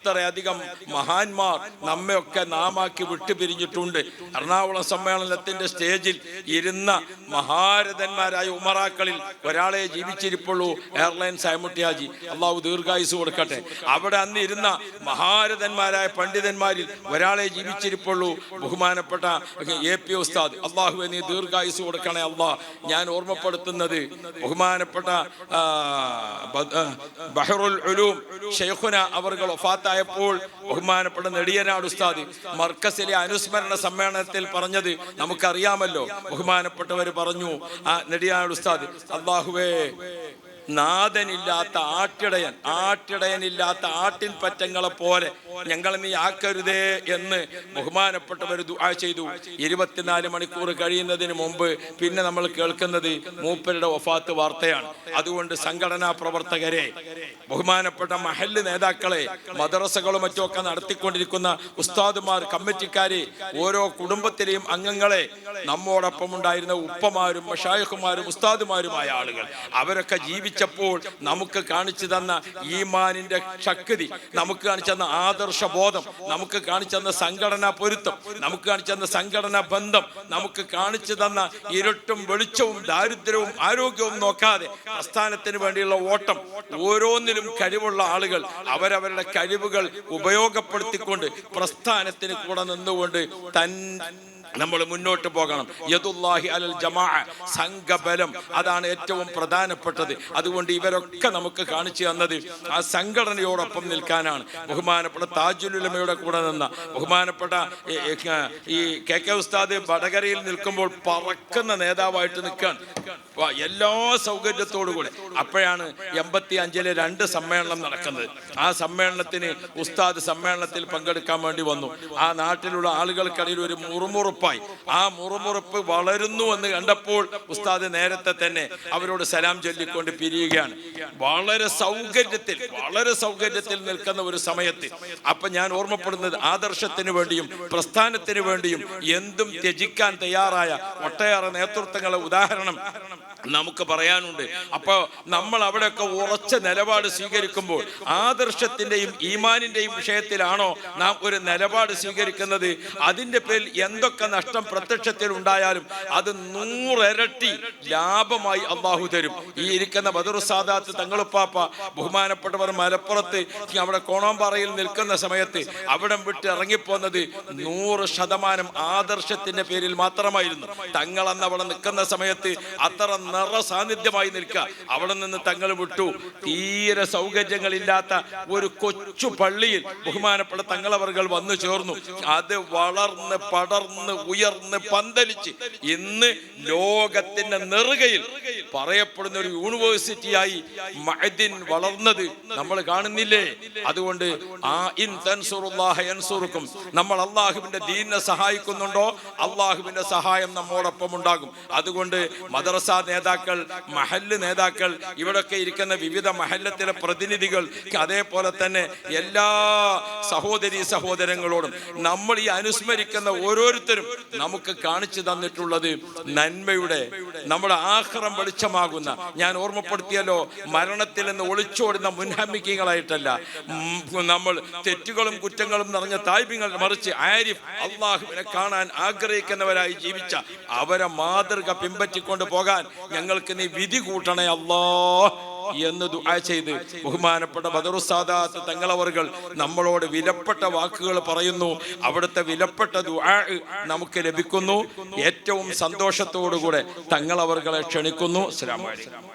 അത്രയധികം മഹാന്മാർ നമ്മയൊക്കെ നാമാക്കി വിട്ടുപിരിഞ്ഞിട്ടുണ്ട്. എറണാകുളം സമ്മേളനത്തിന്റെ സ്റ്റേജിൽ ഇരുന്ന മഹാരഥന്മാരായ ഉമറാക്കളിൽ ഒരാളെ ജീവിച്ചിരിപ്പുള്ളൂ, എയർലൈൻസ് അയമുട്ടിയാജി, അള്ളാഹു ദീർഘായുസ് കൊടുക്കട്ടെ. അവിടെ അന്ന് ഇരുന്ന മഹാരഥന്മാരായ പണ്ഡിതന്മാരിൽ ഒരാളെ ജീവിച്ചിരിപ്പുള്ളൂ, ബഹുമാനപ്പെട്ട AP ഉസ്താദ്. അള്ളാഹുവെ നീ ദീർഘായുസ് കൊടുക്കണേ അള്ളാ. ഞാൻ ഓർമ്മപ്പെടുത്തുന്നത് ബഹുമാനപ്പെട്ട ബഹറുൽ ഉലൂം ശൈഖുന അവർകൾ വഫാത്തായപ്പോൾ ബഹുമാനപ്പെട്ട നെടിയനാട് ഉസ്താദ് മർക്കസിലെ അനുസ്മരണ സമ്മേളനത്തിൽ പറഞ്ഞത് നമുക്കറിയാമല്ലോ. ബഹുമാനപ്പെട്ടവർ പറഞ്ഞു, ആ നെടിയനാട് ഉസ്താദ്, അല്ലാഹുവേ, നാഥനില്ലാത്ത ആട്ടിടയനില്ലാത്ത ആട്ടിൻ പറ്റങ്ങളെ പോലെ ഞങ്ങൾ നീ ആക്കരുതേ എന്ന് ബഹുമാനപ്പെട്ടവർ ദുആ ചെയ്തു. 24 മണിക്കൂർ കഴിയുന്നതിന് മുമ്പ് പിന്നെ നമ്മൾ കേൾക്കുന്നത് മൂപ്പരുടെ വഫാത്ത് വാർത്തയാണ്. അതുകൊണ്ട് സംഘടനാ പ്രവർത്തകരെ, ബഹുമാനപ്പെട്ട മഹല്ല് നേതാക്കളെ, മദ്രസകളും മറ്റുമൊക്കെ നടത്തിക്കൊണ്ടിരിക്കുന്ന ഉസ്താദുമാർ, കമ്മിറ്റിക്കാരെ, ഓരോ കുടുംബത്തിലെയും അംഗങ്ങളെ, നമ്മോടൊപ്പം ഉണ്ടായിരുന്ന ഉപ്പമാരും മശായിഖുമാരും ഉസ്താദുമാരുമായ ആളുകൾ, അവരൊക്കെ ജീവിച്ചപ്പോൾ നമുക്ക് കാണിച്ചു തന്ന ഈമാനിന്റെ ശക്തി, നമുക്ക് കാണിച്ചു തന്ന ആദർശബോധം, നമുക്ക് കാണിച്ചു തന്ന സംഘടനാ പൊരുത്തം, നമുക്ക് കാണിച്ചു തന്ന സംഘടനാ ബന്ധം, നമുക്ക് കാണിച്ചു തന്ന ഇരുട്ടും വെളിച്ചവും ദാരിദ്ര്യവും ആരോഗ്യവും നോക്കാതെ പ്രസ്ഥാനത്തിന് വേണ്ടിയുള്ള ഓട്ടം, ഓരോന്നിലും കഴിവുള്ള ആളുകൾ അവരവരുടെ കഴിവുകൾ ഉപയോഗപ്പെടുത്തിക്കൊണ്ട് പ്രസ്ഥാനത്തിന് കൂടെ നിന്നുകൊണ്ട് നമ്മൾ മുന്നോട്ട് പോകണം. യദുല്ലാഹി അലൽ ജമാഅ, സംഘബലം, അതാണ് ഏറ്റവും പ്രധാനപ്പെട്ടത്. അതുകൊണ്ട് ഇവരൊക്കെ നമുക്ക് കാണിച്ചു തന്നത് ആ സംഘടനയോടൊപ്പം നിൽക്കാനാണ്. ബഹുമാനപ്പെട്ട താജുൽ ഉലമയുടെ കൂടെ നിന്ന ബഹുമാനപ്പെട്ട ഈ KK ഉസ്താദ് വടകരയിൽ നിൽക്കുമ്പോൾ പറക്കുന്ന നേതാവായിട്ട് നിൽക്കുകയാണ്, എല്ലാ സൗകര്യത്തോടു കൂടെ. അപ്പോഴാണ് 85-ലെ 2 സമ്മേളനം നടക്കുന്നത്. ആ സമ്മേളനത്തിന് ഉസ്താദ് സമ്മേളനത്തിൽ പങ്കെടുക്കാൻ വേണ്ടി വന്നു. ആ നാട്ടിലുള്ള ആളുകൾക്കിടയിൽ ഒരു മുറുമുറുപ്പായി. ആ മുറുമുറുപ്പ് വളരുന്നു എന്ന് കണ്ടപ്പോൾ ഉസ്താദ് നേരത്തെ തന്നെ അവരോട് സലാം ചൊല്ലിക്കൊണ്ട് പിരിയുകയാണ്. വളരെ സൗകര്യത്തിൽ നിൽക്കുന്ന ഒരു സമയത്ത്. അപ്പൊ ഞാൻ ഓർമ്മപ്പെടുന്നത്, ആദർശത്തിന് വേണ്ടിയും പ്രസ്ഥാനത്തിന് വേണ്ടിയും എന്തും ത്യജിക്കാൻ തയ്യാറായ ഒട്ടേറെ നേതൃത്വങ്ങളെ ഉദാഹരണം നമുക്ക് പറയാനുണ്ട്. അപ്പോൾ നമ്മൾ അവിടെയൊക്കെ ഉറച്ച നിലപാട് സ്വീകരിക്കുമ്പോൾ ആദർശത്തിൻ്റെയും ഈമാനിൻ്റെയും വിഷയത്തിലാണോ നാം ഒരു നിലപാട് സ്വീകരിക്കുന്നത്? അതിൻ്റെ പേരിൽ എന്തൊക്കെ നഷ്ടം പ്രത്യക്ഷത്തിൽ ഉണ്ടായാലും അത് 100 ഇരട്ടി ലാഭമായി അള്ളാഹു തരും. ഈ ഇരിക്കുന്ന ബദറു സാദാത്ത് തങ്ങളുപ്പാപ്പ ബഹുമാനപ്പെട്ടവർ മലപ്പുറത്ത് അവിടെ കോണോമ്പാറയിൽ നിൽക്കുന്ന സമയത്ത് അവിടെ വിട്ട് ഇറങ്ങിപ്പോന്നത് 100% ആദർശത്തിന്റെ പേരിൽ മാത്രമായിരുന്നു. തങ്ങളന്ന് അവിടെ നിൽക്കുന്ന സമയത്ത് അത്ര നിറ സാന്നിധ്യമായി നിൽക്കുക. അവിടെ നിന്ന് തങ്ങൾ വിട്ടു. തീരെ സൗകര്യങ്ങളില്ലാത്ത ഒരു കൊച്ചു പള്ളിയിൽ ബഹുമാനപ്പെട്ട തങ്ങളവர்கள் വന്നു ചേർന്നു. അത് വളർന്ന് പടർന്ന് ഉയർന്ന് പന്തലിച്ച് ഇന്ന് ലോകത്തിന്റെ നെറുകയിൽ പറയപ്പെടുന്ന ഒരു യൂണിവേഴ്സിറ്റിയായി മഅദിൻ വളർന്നത് നമ്മൾ കാണുന്നില്ലേ? അതുകൊണ്ട് നമ്മൾ അള്ളാഹുവിന്റെ ദീനിനെ സഹായിക്കുന്നുണ്ടോ, അള്ളാഹുവിന്റെ സഹായം നമ്മോടൊപ്പം ഉണ്ടാകും. അതുകൊണ്ട് മദ്രസ നേതാക്കൾ, മഹല്ല് നേതാക്കൾ, ഇവിടൊക്കെ ഇരിക്കുന്ന വിവിധ മഹല്ലത്തിലെ പ്രതിനിധികൾ, അതേപോലെ തന്നെ എല്ലാ സഹോദരീ സഹോദരങ്ങളോടും നമ്മൾ ഈ അനുസ്മരിക്കുന്ന ഓരോരുത്തരും നമുക്ക് കാണിച്ചു തന്നിട്ടുള്ളത് നന്മയുടെ, നമ്മുടെ ആഖിറം വെളിച്ചമാകുന്ന, ഞാൻ ഓർമ്മപ്പെടുത്തിയല്ലോ, മരണത്തിൽ നിന്ന് ഒളിച്ചോടുന്ന മുൻഹമ്മിക്കങ്ങളായിട്ടല്ല നമ്മൾ തെറ്റുകളും കുറ്റങ്ങളും നിറഞ്ഞ തായ്പിങ്ങൾ, മറിച്ച് ആരിഫ് അള്ളാഹുവിനെ കാണാൻ ആഗ്രഹിക്കുന്നവരായി ജീവിച്ച അവരെ മാതൃക പിൻപറ്റിക്കൊണ്ട് പോകാൻ ഞങ്ങൾക്ക് നീ വിധി കൂട്ടണേ അല്ലാഹ് എന്ന് ദുആ ചെയ്ത് ബഹുമാനപ്പെട്ട ബദറു സാദാത്ത് തങ്ങളവர்கள் നമ്മളോട് വിലപ്പെട്ട വാക്കുകൾ പറയുന്നു. അവിടുത്തെ വിലപ്പെട്ട ദുആ നമുക്ക് ലഭിക്കുന്നു. ഏറ്റവും സന്തോഷത്തോടുകൂടെ തങ്ങളവர்களை ക്ഷണിക്കുന്നു. അസ്സലാമു അലൈക്കും.